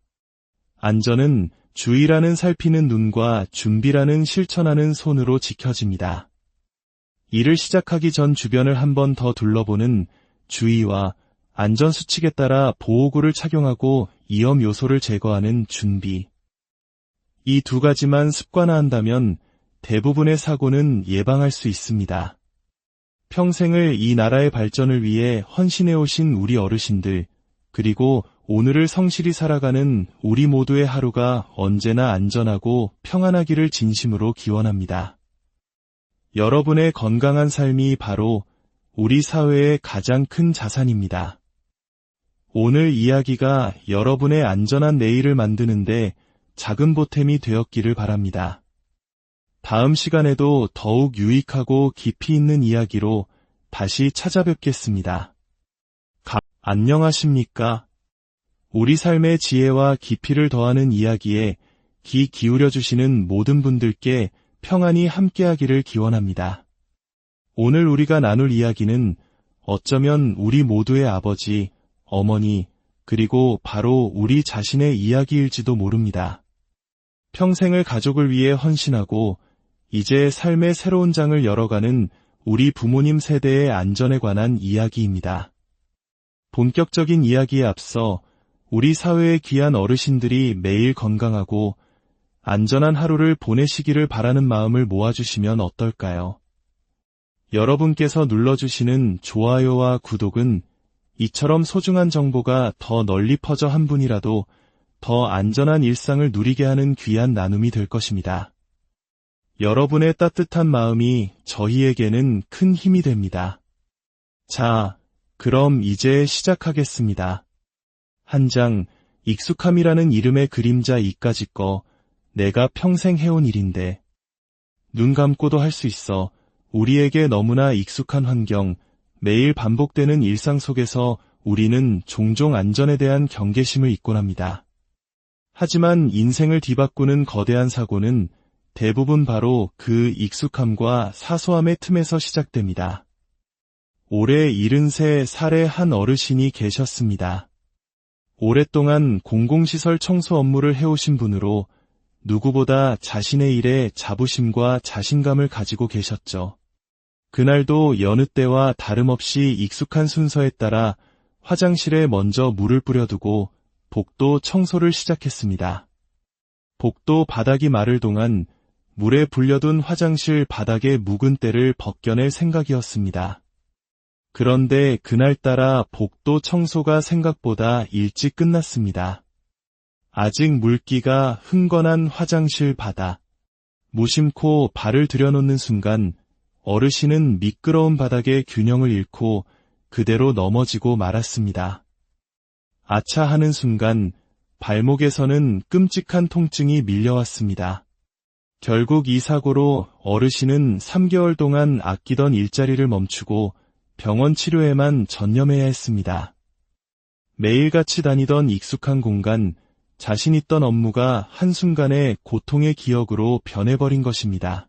안전은 주의라는 살피는 눈과 준비라는 실천하는 손으로 지켜집니다. 일을 시작하기 전 주변을 한 번 더 둘러보는 주의와 안전수칙에 따라 보호구를 착용하고 위험 요소를 제거하는 준비. 이 두 가지만 습관화한다면 대부분의 사고는 예방할 수 있습니다. 평생을 이 나라의 발전을 위해 헌신해 오신 우리 어르신들, 그리고 오늘을 성실히 살아가는 우리 모두의 하루가 언제나 안전하고 평안하기를 진심으로 기원합니다. 여러분의 건강한 삶이 바로 우리 사회의 가장 큰 자산입니다. 오늘 이야기가 여러분의 안전한 내일을 만드는데 작은 보탬이 되었기를 바랍니다. 다음 시간에도 더욱 유익하고 깊이 있는 이야기로 다시 찾아뵙겠습니다. 안녕하십니까? 우리 삶의 지혜와 깊이를 더하는 이야기에 귀 기울여주시는 모든 분들께 평안이 함께하기를 기원합니다. 오늘 우리가 나눌 이야기는 어쩌면 우리 모두의 아버지, 어머니, 그리고 바로 우리 자신의 이야기일지도 모릅니다. 평생을 가족을 위해 헌신하고 이제 삶의 새로운 장을 열어가는 우리 부모님 세대의 안전에 관한 이야기입니다. 본격적인 이야기에 앞서 우리 사회의 귀한 어르신들이 매일 건강하고 안전한 하루를 보내시기를 바라는 마음을 모아주시면 어떨까요? 여러분께서 눌러주시는 좋아요와 구독은 이처럼 소중한 정보가 더 널리 퍼져 한 분이라도 더 안전한 일상을 누리게 하는 귀한 나눔이 될 것입니다. 여러분의 따뜻한 마음이 저희에게는 큰 힘이 됩니다. 자, 그럼 이제 시작하겠습니다. 한 장, 익숙함이라는 이름의 그림자 이까짓 거 내가 평생 해온 일인데 눈 감고도 할 수 있어. 우리에게 너무나 익숙한 환경, 매일 반복되는 일상 속에서 우리는 종종 안전에 대한 경계심을 잊곤 합니다. 하지만 인생을 뒤바꾸는 거대한 사고는 대부분 바로 그 익숙함과 사소함의 틈에서 시작됩니다. 올해 73살의 한 어르신이 계셨습니다. 오랫동안 공공시설 청소 업무를 해오신 분으로 누구보다 자신의 일에 자부심과 자신감을 가지고 계셨죠. 그날도 여느 때와 다름없이 익숙한 순서에 따라 화장실에 먼저 물을 뿌려두고 복도 청소를 시작했습니다. 복도 바닥이 마를 동안 물에 불려둔 화장실 바닥의 묵은 때를 벗겨낼 생각이었습니다. 그런데 그날따라 복도 청소가 생각보다 일찍 끝났습니다. 아직 물기가 흥건한 화장실 바닥. 무심코 발을 들여놓는 순간 어르신은 미끄러운 바닥의 균형을 잃고 그대로 넘어지고 말았습니다. 아차 하는 순간 발목에서는 끔찍한 통증이 밀려왔습니다. 결국 이 사고로 어르신은 3개월 동안 아끼던 일자리를 멈추고 병원 치료에만 전념해야 했습니다. 매일같이 다니던 익숙한 공간, 자신 있던 업무가 한순간에 고통의 기억으로 변해버린 것입니다.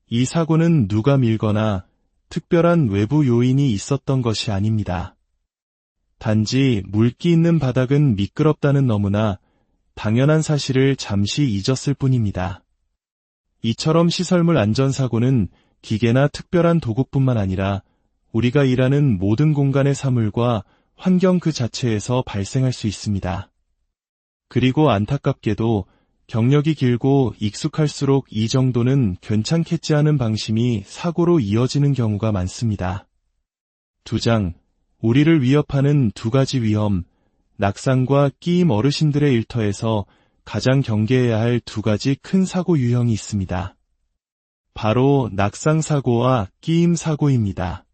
이 사고는 누가 밀거나 특별한 외부 요인이 있었던 것이 아닙니다. 단지 물기 있는 바닥은 미끄럽다는 너무나 당연한 사실을 잠시 잊었을 뿐입니다. 이처럼 시설물 안전사고는 기계나 특별한 도구뿐만 아니라 우리가 일하는 모든 공간의 사물과 환경 그 자체에서 발생할 수 있습니다. 그리고 안타깝게도 경력이 길고 익숙할수록 이 정도는 괜찮겠지 하는 방심이 사고로 이어지는 경우가 많습니다. 2장, 우리를 위협하는 2가지 위험, 낙상과 끼임. 어르신들의 일터에서 가장 경계해야 할 2가지 큰 사고 유형이 있습니다. 바로 낙상사고와 끼임사고입니다.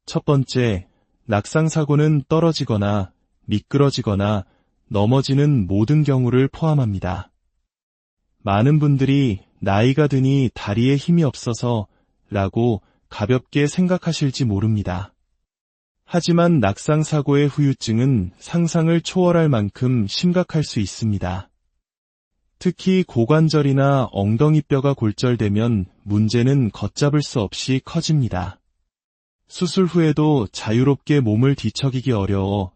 첫 번째, 낙상사고는 떨어지거나 미끄러지거나 넘어지는 모든 경우를 포함합니다. 많은 분들이 나이가 드니 다리에 힘이 없어서 라고 가볍게 생각하실지 모릅니다. 하지만 낙상사고의 후유증은 상상을 초월할 만큼 심각할 수 있습니다. 특히 고관절이나 엉덩이뼈가 골절되면 문제는 걷잡을 수 없이 커집니다. 수술 후에도 자유롭게 몸을 뒤척이기 어려워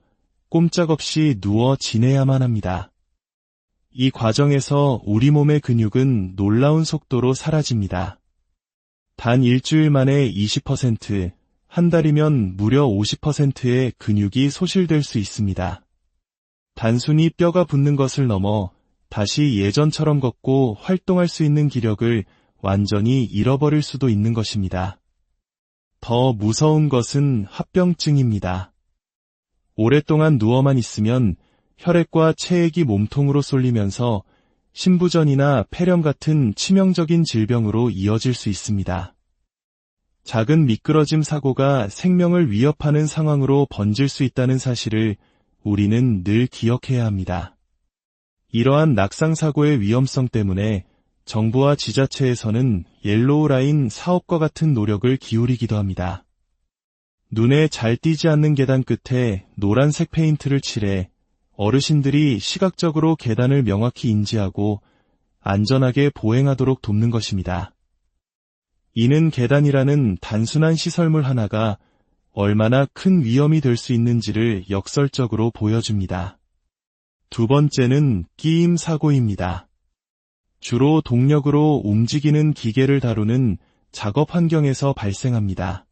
꼼짝없이 누워 지내야만 합니다. 이 과정에서 우리 몸의 근육은 놀라운 속도로 사라집니다. 단 일주일 만에 20%, 한 달이면 무려 50%의 근육이 소실될 수 있습니다. 단순히 뼈가 붙는 것을 넘어 다시 예전처럼 걷고 활동할 수 있는 기력을 완전히 잃어버릴 수도 있는 것입니다. 더 무서운 것은 합병증입니다. 오랫동안 누워만 있으면 혈액과 체액이 몸통으로 쏠리면서 신부전이나 폐렴 같은 치명적인 질병으로 이어질 수 있습니다. 작은 미끄러짐 사고가 생명을 위협하는 상황으로 번질 수 있다는 사실을 우리는 늘 기억해야 합니다. 이러한 낙상사고의 위험성 때문에 정부와 지자체에서는 옐로우 라인 사업과 같은 노력을 기울이기도 합니다. 눈에 잘 띄지 않는 계단 끝에 노란색 페인트를 칠해 어르신들이 시각적으로 계단을 명확히 인지하고 안전하게 보행하도록 돕는 것입니다. 이는 계단이라는 단순한 시설물 하나가 얼마나 큰 위험이 될 수 있는지를 역설적으로 보여줍니다. 두 번째는 끼임 사고입니다. 주로 동력으로 움직이는 기계를 다루는 작업 환경에서 발생합니다.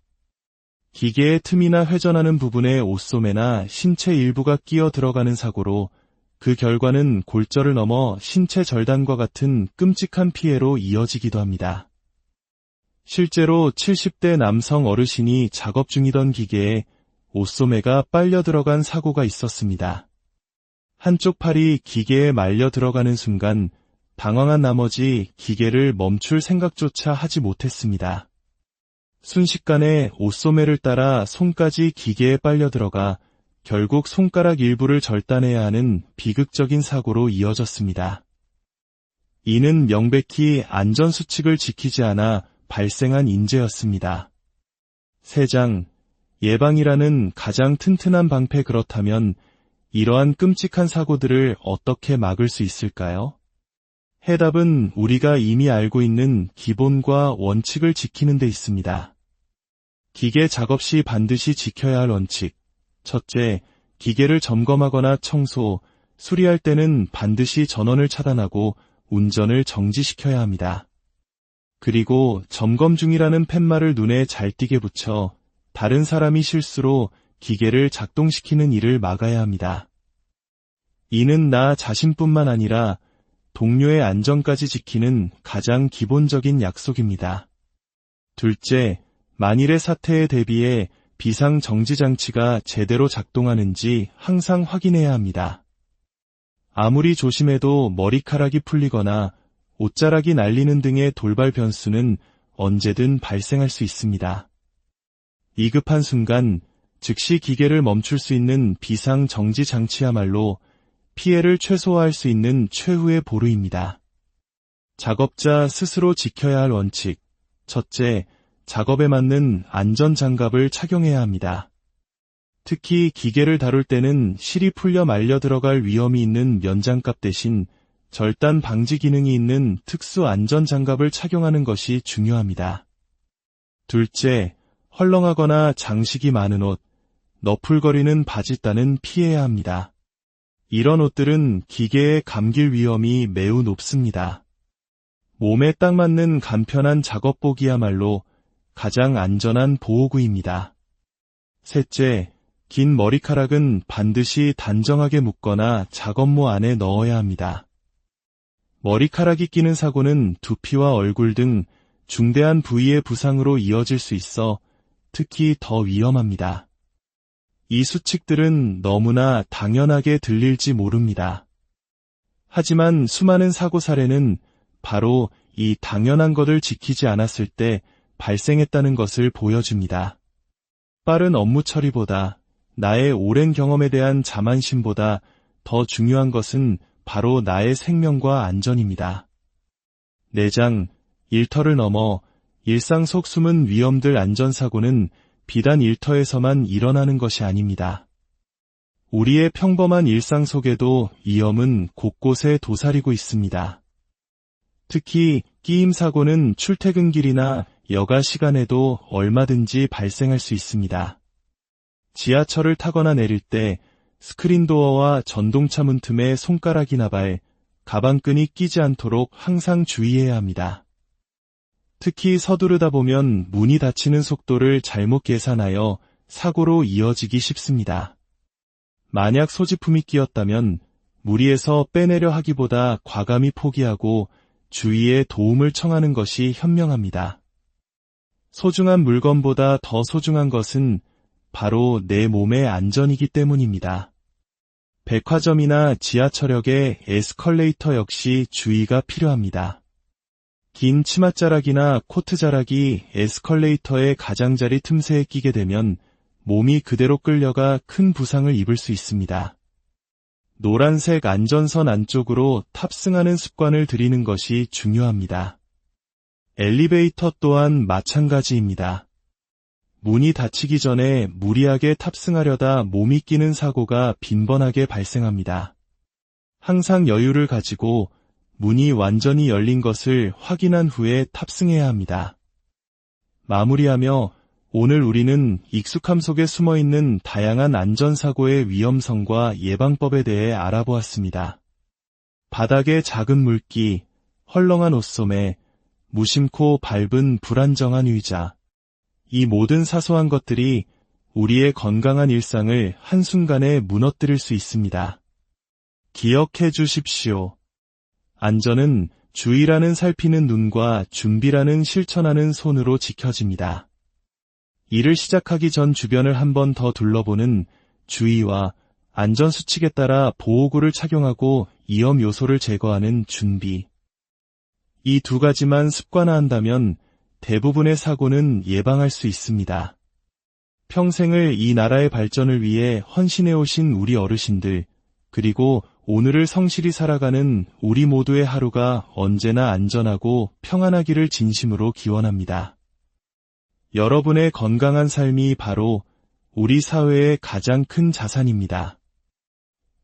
기계의 틈이나 회전하는 부분에 옷소매나 신체 일부가 끼어 들어가는 사고로 그 결과는 골절을 넘어 신체 절단과 같은 끔찍한 피해로 이어지기도 합니다. 실제로 70대 남성 어르신이 작업 중이던 기계에 옷소매가 빨려 들어간 사고가 있었습니다. 한쪽 팔이 기계에 말려 들어가는 순간 당황한 나머지 기계를 멈출 생각조차 하지 못했습니다. 순식간에 옷소매를 따라 손까지 기계에 빨려 들어가 결국 손가락 일부를 절단해야 하는 비극적인 사고로 이어졌습니다. 이는 명백히 안전수칙을 지키지 않아 발생한 인재였습니다. 3장, 예방이라는 가장 튼튼한 방패. 그렇다면 이러한 끔찍한 사고들을 어떻게 막을 수 있을까요? 해답은 우리가 이미 알고 있는 기본과 원칙을 지키는 데 있습니다. 기계 작업 시 반드시 지켜야 할 원칙. 첫째, 기계를 점검하거나 청소, 수리할 때는 반드시 전원을 차단하고 운전을 정지시켜야 합니다. 그리고 점검 중이라는 팻말을 눈에 잘 띄게 붙여 다른 사람이 실수로 기계를 작동시키는 일을 막아야 합니다. 이는 나 자신뿐만 아니라 동료의 안전까지 지키는 가장 기본적인 약속입니다. 둘째, 만일의 사태에 대비해 비상정지장치가 제대로 작동하는지 항상 확인해야 합니다. 아무리 조심해도 머리카락이 풀리거나 옷자락이 날리는 등의 돌발 변수는 언제든 발생할 수 있습니다. 위급한 순간 즉시 기계를 멈출 수 있는 비상정지장치야말로 피해를 최소화할 수 있는 최후의 보루입니다. 작업자 스스로 지켜야 할 원칙. 첫째, 작업에 맞는 안전장갑을 착용해야 합니다. 특히 기계를 다룰 때는 실이 풀려 말려 들어갈 위험이 있는 면장갑 대신 절단 방지 기능이 있는 특수 안전장갑을 착용하는 것이 중요합니다. 둘째, 헐렁하거나 장식이 많은 옷, 너풀거리는 바짓단은 피해야 합니다. 이런 옷들은 기계에 감길 위험이 매우 높습니다. 몸에 딱 맞는 간편한 작업복이야말로 가장 안전한 보호구입니다. 셋째, 긴 머리카락은 반드시 단정하게 묶거나 작업모 안에 넣어야 합니다. 머리카락이 끼는 사고는 두피와 얼굴 등 중대한 부위의 부상으로 이어질 수 있어 특히 더 위험합니다. 이 수칙들은 너무나 당연하게 들릴지 모릅니다. 하지만 수많은 사고 사례는 바로 이 당연한 것을 지키지 않았을 때 발생했다는 것을 보여줍니다. 빠른 업무 처리보다 나의 오랜 경험에 대한 자만심보다 더 중요한 것은 바로 나의 생명과 안전입니다. 4장, 일터를 넘어 일상 속 숨은 위험들. 안전사고는 비단 일터에서만 일어나는 것이 아닙니다. 우리의 평범한 일상 속에도 위험은 곳곳에 도사리고 있습니다. 특히 끼임 사고는 출퇴근길이나 여가 시간에도 얼마든지 발생할 수 있습니다. 지하철을 타거나 내릴 때 스크린도어와 전동차 문 틈에 손가락이나 발, 가방끈이 끼지 않도록 항상 주의해야 합니다. 특히 서두르다 보면 문이 닫히는 속도를 잘못 계산하여 사고로 이어지기 쉽습니다. 만약 소지품이 끼었다면 무리해서 빼내려 하기보다 과감히 포기하고 주위에 도움을 청하는 것이 현명합니다. 소중한 물건보다 더 소중한 것은 바로 내 몸의 안전이기 때문입니다. 백화점이나 지하철역의 에스컬레이터 역시 주의가 필요합니다. 긴 치맛자락이나 코트자락이 에스컬레이터의 가장자리 틈새에 끼게 되면 몸이 그대로 끌려가 큰 부상을 입을 수 있습니다. 노란색 안전선 안쪽으로 탑승하는 습관을 들이는 것이 중요합니다. 엘리베이터 또한 마찬가지입니다. 문이 닫히기 전에 무리하게 탑승하려다 몸이 끼는 사고가 빈번하게 발생합니다. 항상 여유를 가지고 문이 완전히 열린 것을 확인한 후에 탑승해야 합니다. 마무리하며 오늘 우리는 익숙함 속에 숨어있는 다양한 안전사고의 위험성과 예방법에 대해 알아보았습니다. 바닥의 작은 물기, 헐렁한 옷소매, 무심코 밟은 불안정한 의자. 이 모든 사소한 것들이 우리의 건강한 일상을 한순간에 무너뜨릴 수 있습니다. 기억해 주십시오. 안전은 주의라는 살피는 눈과 준비라는 실천하는 손으로 지켜집니다. 일을 시작하기 전 주변을 한 번 더 둘러보는 주의와 안전수칙에 따라 보호구를 착용하고 위험 요소를 제거하는 준비. 이 두 가지만 습관화한다면 대부분의 사고는 예방할 수 있습니다. 평생을 이 나라의 발전을 위해 헌신해오신 우리 어르신들, 그리고 오늘을 성실히 살아가는 우리 모두의 하루가 언제나 안전하고 평안하기를 진심으로 기원합니다. 여러분의 건강한 삶이 바로 우리 사회의 가장 큰 자산입니다.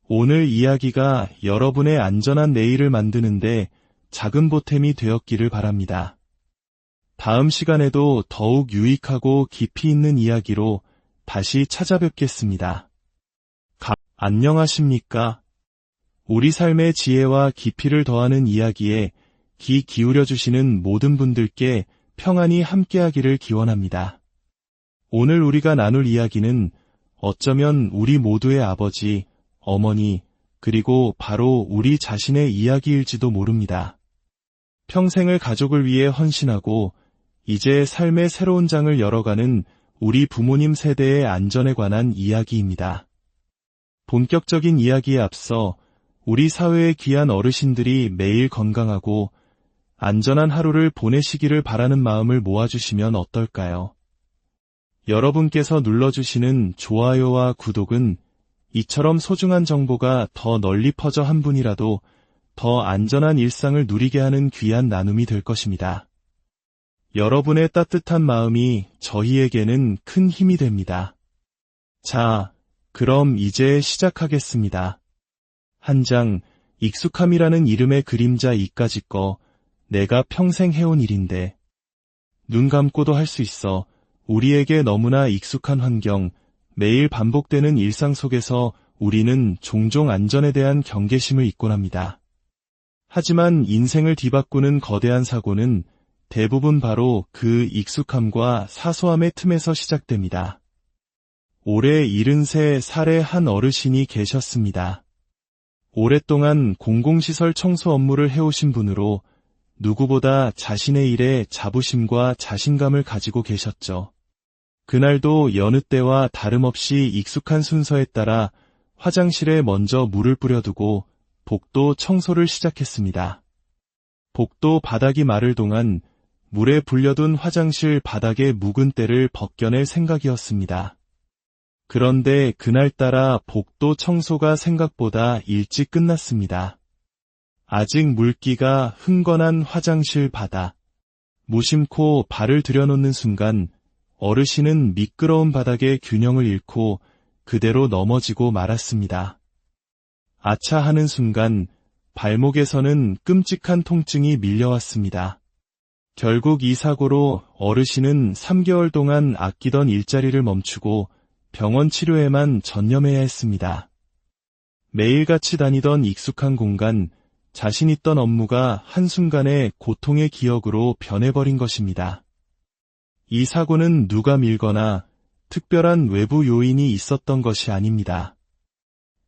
오늘 이야기가 여러분의 안전한 내일을 만드는데 작은 보탬이 되었기를 바랍니다. 다음 시간에도 더욱 유익하고 깊이 있는 이야기로 다시 찾아뵙겠습니다. 안녕하십니까? 우리 삶의 지혜와 깊이를 더하는 이야기에 귀 기울여주시는 모든 분들께 평안이 함께하기를 기원합니다. 오늘 우리가 나눌 이야기는 어쩌면 우리 모두의 아버지, 어머니, 그리고 바로 우리 자신의 이야기일지도 모릅니다. 평생을 가족을 위해 헌신하고 이제 삶의 새로운 장을 열어가는 우리 부모님 세대의 안전에 관한 이야기입니다. 본격적인 이야기에 앞서 우리 사회의 귀한 어르신들이 매일 건강하고 안전한 하루를 보내시기를 바라는 마음을 모아주시면 어떨까요? 여러분께서 눌러주시는 좋아요와 구독은 이처럼 소중한 정보가 더 널리 퍼져 한 분이라도 더 안전한 일상을 누리게 하는 귀한 나눔이 될 것입니다. 여러분의 따뜻한 마음이 저희에게는 큰 힘이 됩니다. 자, 그럼 이제 시작하겠습니다. 한 장, 익숙함이라는 이름의 그림자 이까지 거 내가 평생 해온 일인데 눈 감고도 할 수 있어. 우리에게 너무나 익숙한 환경, 매일 반복되는 일상 속에서 우리는 종종 안전에 대한 경계심을 잊곤 합니다. 하지만 인생을 뒤바꾸는 거대한 사고는 대부분 바로 그 익숙함과 사소함의 틈에서 시작됩니다. 올해 73살의 한 어르신이 계셨습니다. 오랫동안 공공시설 청소 업무를 해오신 분으로 누구보다 자신의 일에 자부심과 자신감을 가지고 계셨죠. 그날도 여느 때와 다름없이 익숙한 순서에 따라 화장실에 먼저 물을 뿌려두고 복도 청소를 시작했습니다. 복도 바닥이 마를 동안 물에 불려둔 화장실 바닥의 묵은 때를 벗겨낼 생각이었습니다. 그런데 그날따라 복도 청소가 생각보다 일찍 끝났습니다. 아직 물기가 흥건한 화장실 바닥. 무심코 발을 들여놓는 순간 어르신은 미끄러운 바닥의 균형을 잃고 그대로 넘어지고 말았습니다. 아차 하는 순간 발목에서는 끔찍한 통증이 밀려왔습니다. 결국 이 사고로 어르신은 3개월 동안 아끼던 일자리를 멈추고 병원 치료에만 전념해야 했습니다. 매일같이 다니던 익숙한 공간, 자신 있던 업무가 한순간에 고통의 기억으로 변해버린 것입니다. 이 사고는 누가 밀거나 특별한 외부 요인이 있었던 것이 아닙니다.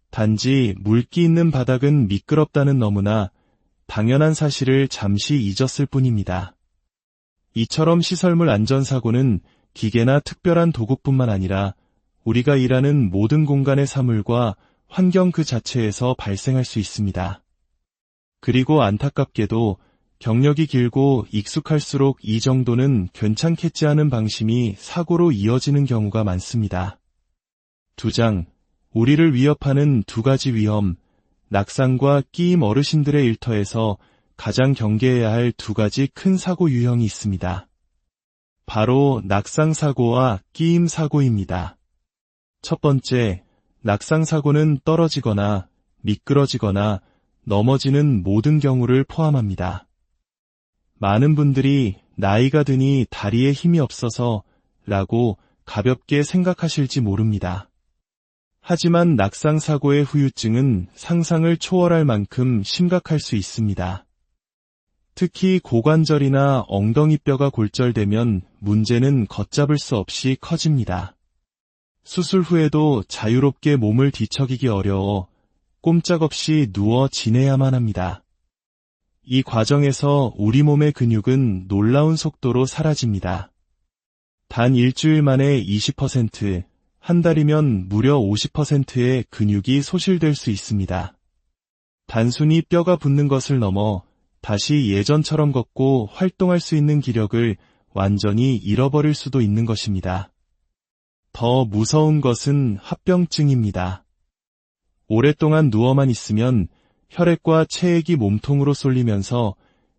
단지 물기 있는 바닥은 미끄럽다는 너무나 당연한 사실을 잠시 잊었을 뿐입니다. 이처럼 시설물 안전사고는 기계나 특별한 도구뿐만 아니라 우리가 일하는 모든 공간의 사물과 환경 그 자체에서 발생할 수 있습니다. 그리고 안타깝게도 경력이 길고 익숙할수록 이 정도는 괜찮겠지 하는 방심이 사고로 이어지는 경우가 많습니다. 2장, 우리를 위협하는 2가지 위험, 낙상과 끼임. 어르신들의 일터에서 가장 경계해야 할 2가지 큰 사고 유형이 있습니다. 바로 낙상사고와 끼임사고입니다. 첫 번째, 낙상사고는 떨어지거나 미끄러지거나 넘어지는 모든 경우를 포함합니다. 많은 분들이 나이가 드니 다리에 힘이 없어서 라고 가볍게 생각하실지 모릅니다. 하지만 낙상사고의 후유증은 상상을 초월할 만큼 심각할 수 있습니다. 특히 고관절이나 엉덩이뼈가 골절되면 문제는 걷잡을 수 없이 커집니다. 수술 후에도 자유롭게 몸을 뒤척이기 어려워 꼼짝없이 누워 지내야만 합니다. 이 과정에서 우리 몸의 근육은 놀라운 속도로 사라집니다. 단 일주일 만에 20%, 한 달이면 무려 50%의 근육이 소실될 수 있습니다. 단순히 뼈가 붙는 것을 넘어 다시 예전처럼 걷고 활동할 수 있는 기력을 완전히 잃어버릴 수도 있는 것입니다. 더 무서운 것은 합병증입니다. 오랫동안 누워만 있으면 혈액과 체액이 몸통으로 쏠리면서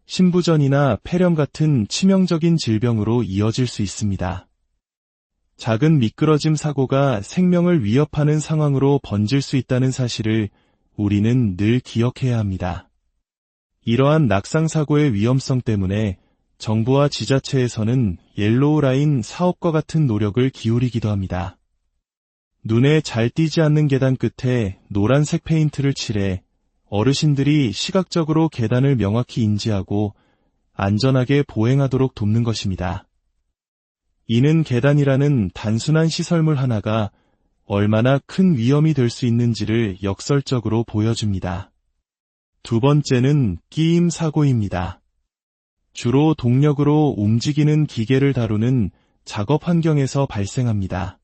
심부전이나 폐렴 같은 치명적인 질병으로 이어질 수 있습니다. 작은 미끄러짐 사고가 생명을 위협하는 상황으로 번질 수 있다는 사실을 우리는 늘 기억해야 합니다. 이러한 낙상사고의 위험성 때문에 정부와 지자체에서는 옐로우 라인 사업과 같은 노력을 기울이기도 합니다. 눈에 잘 띄지 않는 계단 끝에 노란색 페인트를 칠해 어르신들이 시각적으로 계단을 명확히 인지하고 안전하게 보행하도록 돕는 것입니다. 이는 계단이라는 단순한 시설물 하나가 얼마나 큰 위험이 될 수 있는지를 역설적으로 보여줍니다. 두 번째는 끼임 사고입니다. 주로 동력으로 움직이는 기계를 다루는 작업 환경에서 발생합니다.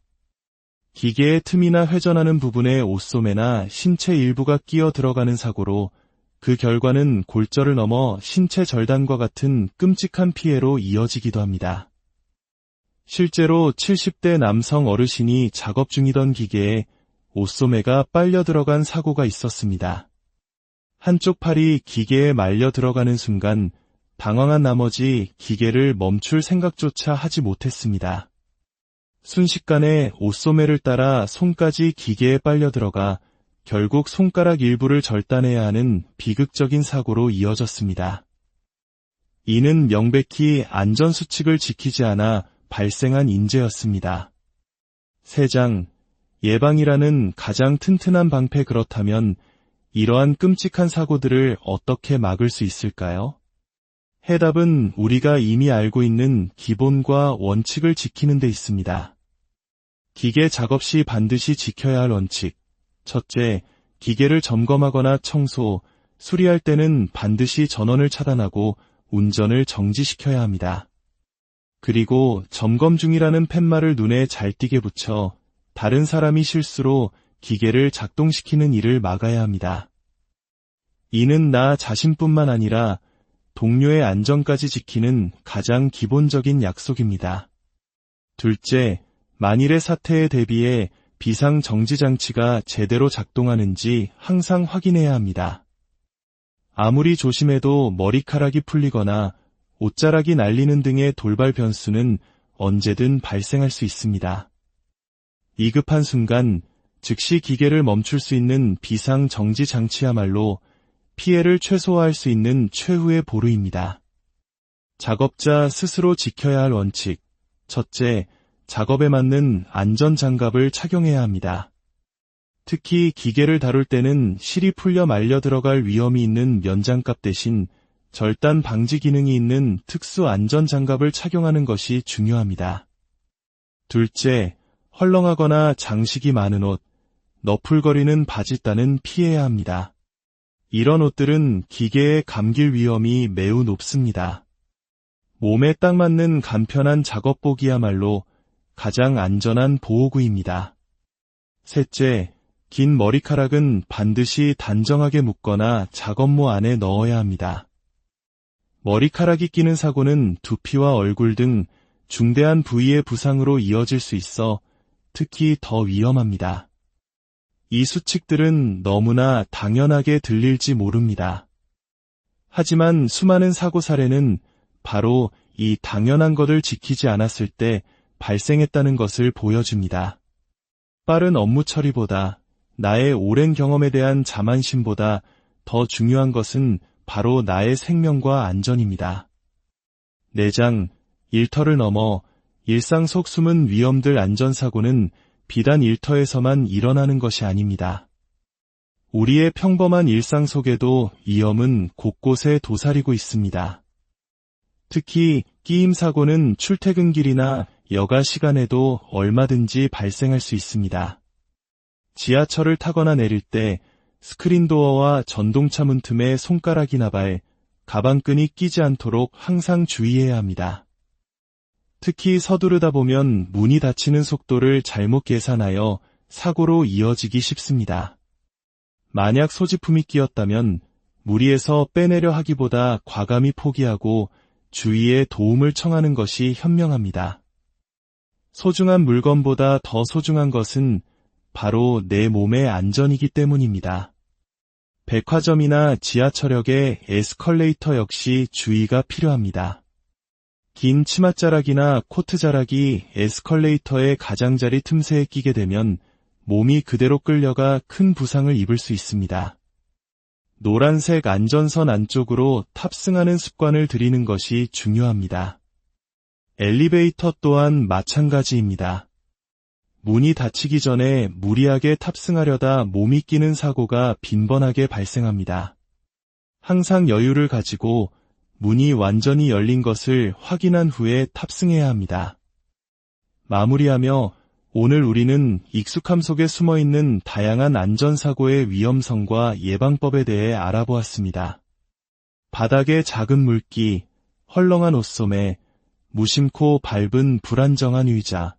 기계의 틈이나 회전하는 부분에 옷소매나 신체 일부가 끼어 들어가는 사고로 그 결과는 골절을 넘어 신체 절단과 같은 끔찍한 피해로 이어지기도 합니다. 실제로 70대 남성 어르신이 작업 중이던 기계에 옷소매가 빨려 들어간 사고가 있었습니다. 한쪽 팔이 기계에 말려 들어가는 순간 당황한 나머지 기계를 멈출 생각조차 하지 못했습니다. 순식간에 옷소매를 따라 손까지 기계에 빨려 들어가 결국 손가락 일부를 절단해야 하는 비극적인 사고로 이어졌습니다. 이는 명백히 안전수칙을 지키지 않아 발생한 인재였습니다. 3장, 예방이라는 가장 튼튼한 방패. 그렇다면 이러한 끔찍한 사고들을 어떻게 막을 수 있을까요? 해답은 우리가 이미 알고 있는 기본과 원칙을 지키는 데 있습니다. 기계 작업 시 반드시 지켜야 할 원칙. 첫째, 기계를 점검하거나 청소, 수리할 때는 반드시 전원을 차단하고 운전을 정지시켜야 합니다. 그리고 점검 중이라는 팻말을 눈에 잘 띄게 붙여 다른 사람이 실수로 기계를 작동시키는 일을 막아야 합니다. 이는 나 자신뿐만 아니라 동료의 안전까지 지키는 가장 기본적인 약속입니다. 둘째, 만일의 사태에 대비해 비상정지장치가 제대로 작동하는지 항상 확인해야 합니다. 아무리 조심해도 머리카락이 풀리거나 옷자락이 날리는 등의 돌발 변수는 언제든 발생할 수 있습니다. 위급한 순간 즉시 기계를 멈출 수 있는 비상정지장치야말로 피해를 최소화할 수 있는 최후의 보루입니다. 작업자 스스로 지켜야 할 원칙. 첫째, 작업에 맞는 안전장갑을 착용해야 합니다. 특히 기계를 다룰 때는 실이 풀려 말려 들어갈 위험이 있는 면장갑 대신 절단 방지 기능이 있는 특수 안전장갑을 착용하는 것이 중요합니다. 둘째, 헐렁하거나 장식이 많은 옷, 너풀거리는 바짓단은 피해야 합니다. 이런 옷들은 기계에 감길 위험이 매우 높습니다. 몸에 딱 맞는 간편한 작업복이야말로 가장 안전한 보호구입니다. 셋째, 긴 머리카락은 반드시 단정하게 묶거나 작업모 안에 넣어야 합니다. 머리카락이 끼는 사고는 두피와 얼굴 등 중대한 부위의 부상으로 이어질 수 있어 특히 더 위험합니다. 이 수칙들은 너무나 당연하게 들릴지 모릅니다. 하지만 수많은 사고 사례는 바로 이 당연한 것을 지키지 않았을 때 발생했다는 것을 보여줍니다. 빠른 업무 처리보다 나의 오랜 경험에 대한 자만심보다 더 중요한 것은 바로 나의 생명과 안전입니다. 4장, 일터를 넘어 일상 속 숨은 위험들 안전사고는 비단 일터에서만 일어나는 것이 아닙니다. 우리의 평범한 일상 속에도 위험은 곳곳에 도사리고 있습니다. 특히 끼임 사고는 출퇴근길이나 여가 시간에도 얼마든지 발생할 수 있습니다. 지하철을 타거나 내릴 때 스크린도어와 전동차 문틈에 손가락이나 발, 가방끈이 끼지 않도록 항상 주의해야 합니다. 특히 서두르다 보면 문이 닫히는 속도를 잘못 계산하여 사고로 이어지기 쉽습니다. 만약 소지품이 끼었다면 무리해서 빼내려 하기보다 과감히 포기하고 주위에 도움을 청하는 것이 현명합니다. 소중한 물건보다 더 소중한 것은 바로 내 몸의 안전이기 때문입니다. 백화점이나 지하철역의 에스컬레이터 역시 주의가 필요합니다. 긴 치맛자락이나 코트자락이 에스컬레이터의 가장자리 틈새에 끼게 되면 몸이 그대로 끌려가 큰 부상을 입을 수 있습니다. 노란색 안전선 안쪽으로 탑승하는 습관을 들이는 것이 중요합니다. 엘리베이터 또한 마찬가지입니다. 문이 닫히기 전에 무리하게 탑승하려다 몸이 끼는 사고가 빈번하게 발생합니다. 항상 여유를 가지고 문이 완전히 열린 것을 확인한 후에 탑승해야 합니다. 마무리하며 오늘 우리는 익숙함 속에 숨어있는 다양한 안전사고의 위험성과 예방법에 대해 알아보았습니다. 바닥에 작은 물기, 헐렁한 옷소매, 무심코 밟은 불안정한 의자,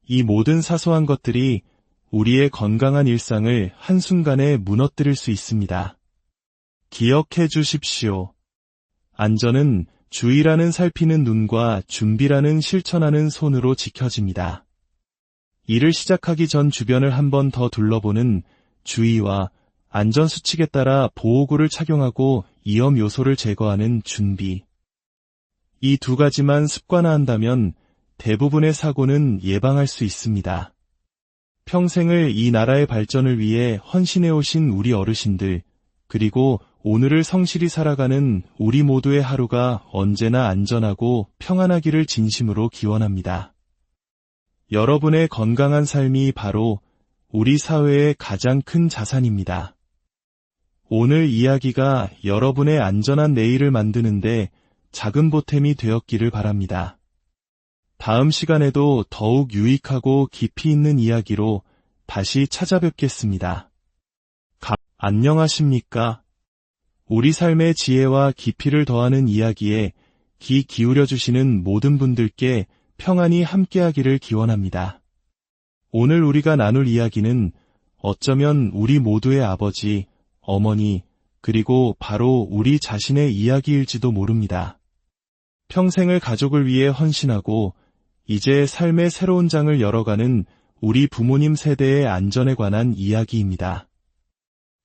이 모든 사소한 것들이 우리의 건강한 일상을 한순간에 무너뜨릴 수 있습니다. 기억해 주십시오. 안전은 주의라는 살피는 눈과 준비라는 실천하는 손으로 지켜집니다. 일을 시작하기 전 주변을 한 번 더 둘러보는 주의와 안전수칙에 따라 보호구를 착용하고 위험 요소를 제거하는 준비. 이 두 가지만 습관화한다면 대부분의 사고는 예방할 수 있습니다. 평생을 이 나라의 발전을 위해 헌신해 오신 우리 어르신들, 그리고 오늘을 성실히 살아가는 우리 모두의 하루가 언제나 안전하고 평안하기를 진심으로 기원합니다. 여러분의 건강한 삶이 바로 우리 사회의 가장 큰 자산입니다. 오늘 이야기가 여러분의 안전한 내일을 만드는데 작은 보탬이 되었기를 바랍니다. 다음 시간에도 더욱 유익하고 깊이 있는 이야기로 다시 찾아뵙겠습니다. 안녕하십니까? 우리 삶의 지혜와 깊이를 더하는 이야기에 귀 기울여주시는 모든 분들께 평안이 함께하기를 기원합니다. 오늘 우리가 나눌 이야기는 어쩌면 우리 모두의 아버지, 어머니, 그리고 바로 우리 자신의 이야기일지도 모릅니다. 평생을 가족을 위해 헌신하고 이제 삶의 새로운 장을 열어가는 우리 부모님 세대의 안전에 관한 이야기입니다.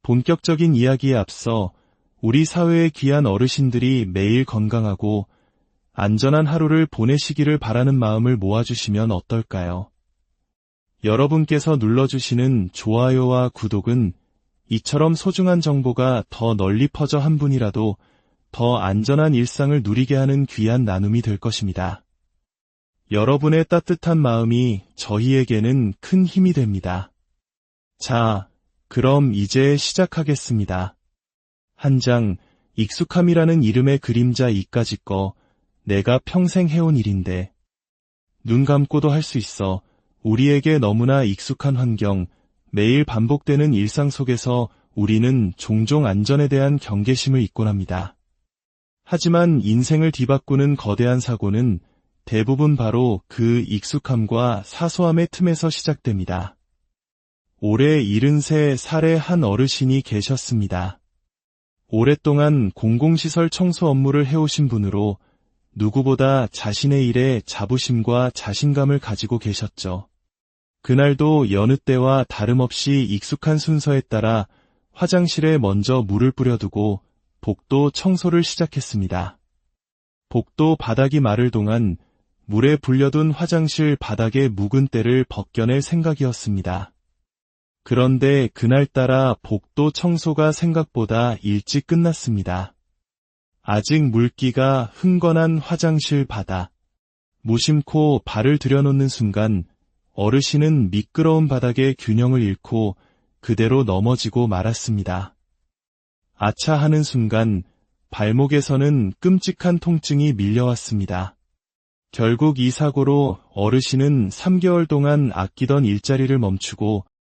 본격적인 이야기에 앞서 우리 사회의 귀한 어르신들이 매일 건강하고 안전한 하루를 보내시기를 바라는 마음을 모아주시면 어떨까요? 여러분께서 눌러주시는 좋아요와 구독은 이처럼 소중한 정보가 더 널리 퍼져 한 분이라도 더 안전한 일상을 누리게 하는 귀한 나눔이 될 것입니다. 여러분의 따뜻한 마음이 저희에게는 큰 힘이 됩니다. 자, 그럼 이제 시작하겠습니다. 한 장, 익숙함이라는 이름의 그림자 이까지 거 내가 평생 해온 일인데 눈 감고도 할 수 있어 우리에게 너무나 익숙한 환경, 매일 반복되는 일상 속에서 우리는 종종 안전에 대한 경계심을 잊곤 합니다. 하지만 인생을 뒤바꾸는 거대한 사고는 대부분 바로 그 익숙함과 사소함의 틈에서 시작됩니다. 올해 73살의 한 어르신이 계셨습니다. 오랫동안 공공시설 청소 업무를 해오신 분으로 누구보다 자신의 일에 자부심과 자신감을 가지고 계셨죠. 그날도 여느 때와 다름없이 익숙한 순서에 따라 화장실에 먼저 물을 뿌려두고 복도 청소를 시작했습니다. 복도 바닥이 마를 동안 물에 불려둔 화장실 바닥의 묵은 때를 벗겨낼 생각이었습니다. 그런데 그날따라 복도 청소가 생각보다 일찍 끝났습니다. 아직 물기가 흥건한 화장실 바닥. 무심코 발을 들여놓는 순간 어르신은 미끄러운 바닥에 균형을 잃고 그대로 넘어지고 말았습니다. 아차 하는 순간 발목에서는 끔찍한 통증이 밀려왔습니다. 결국 이 사고로 어르신은 3개월 동안 아끼던 일자리를 멈추고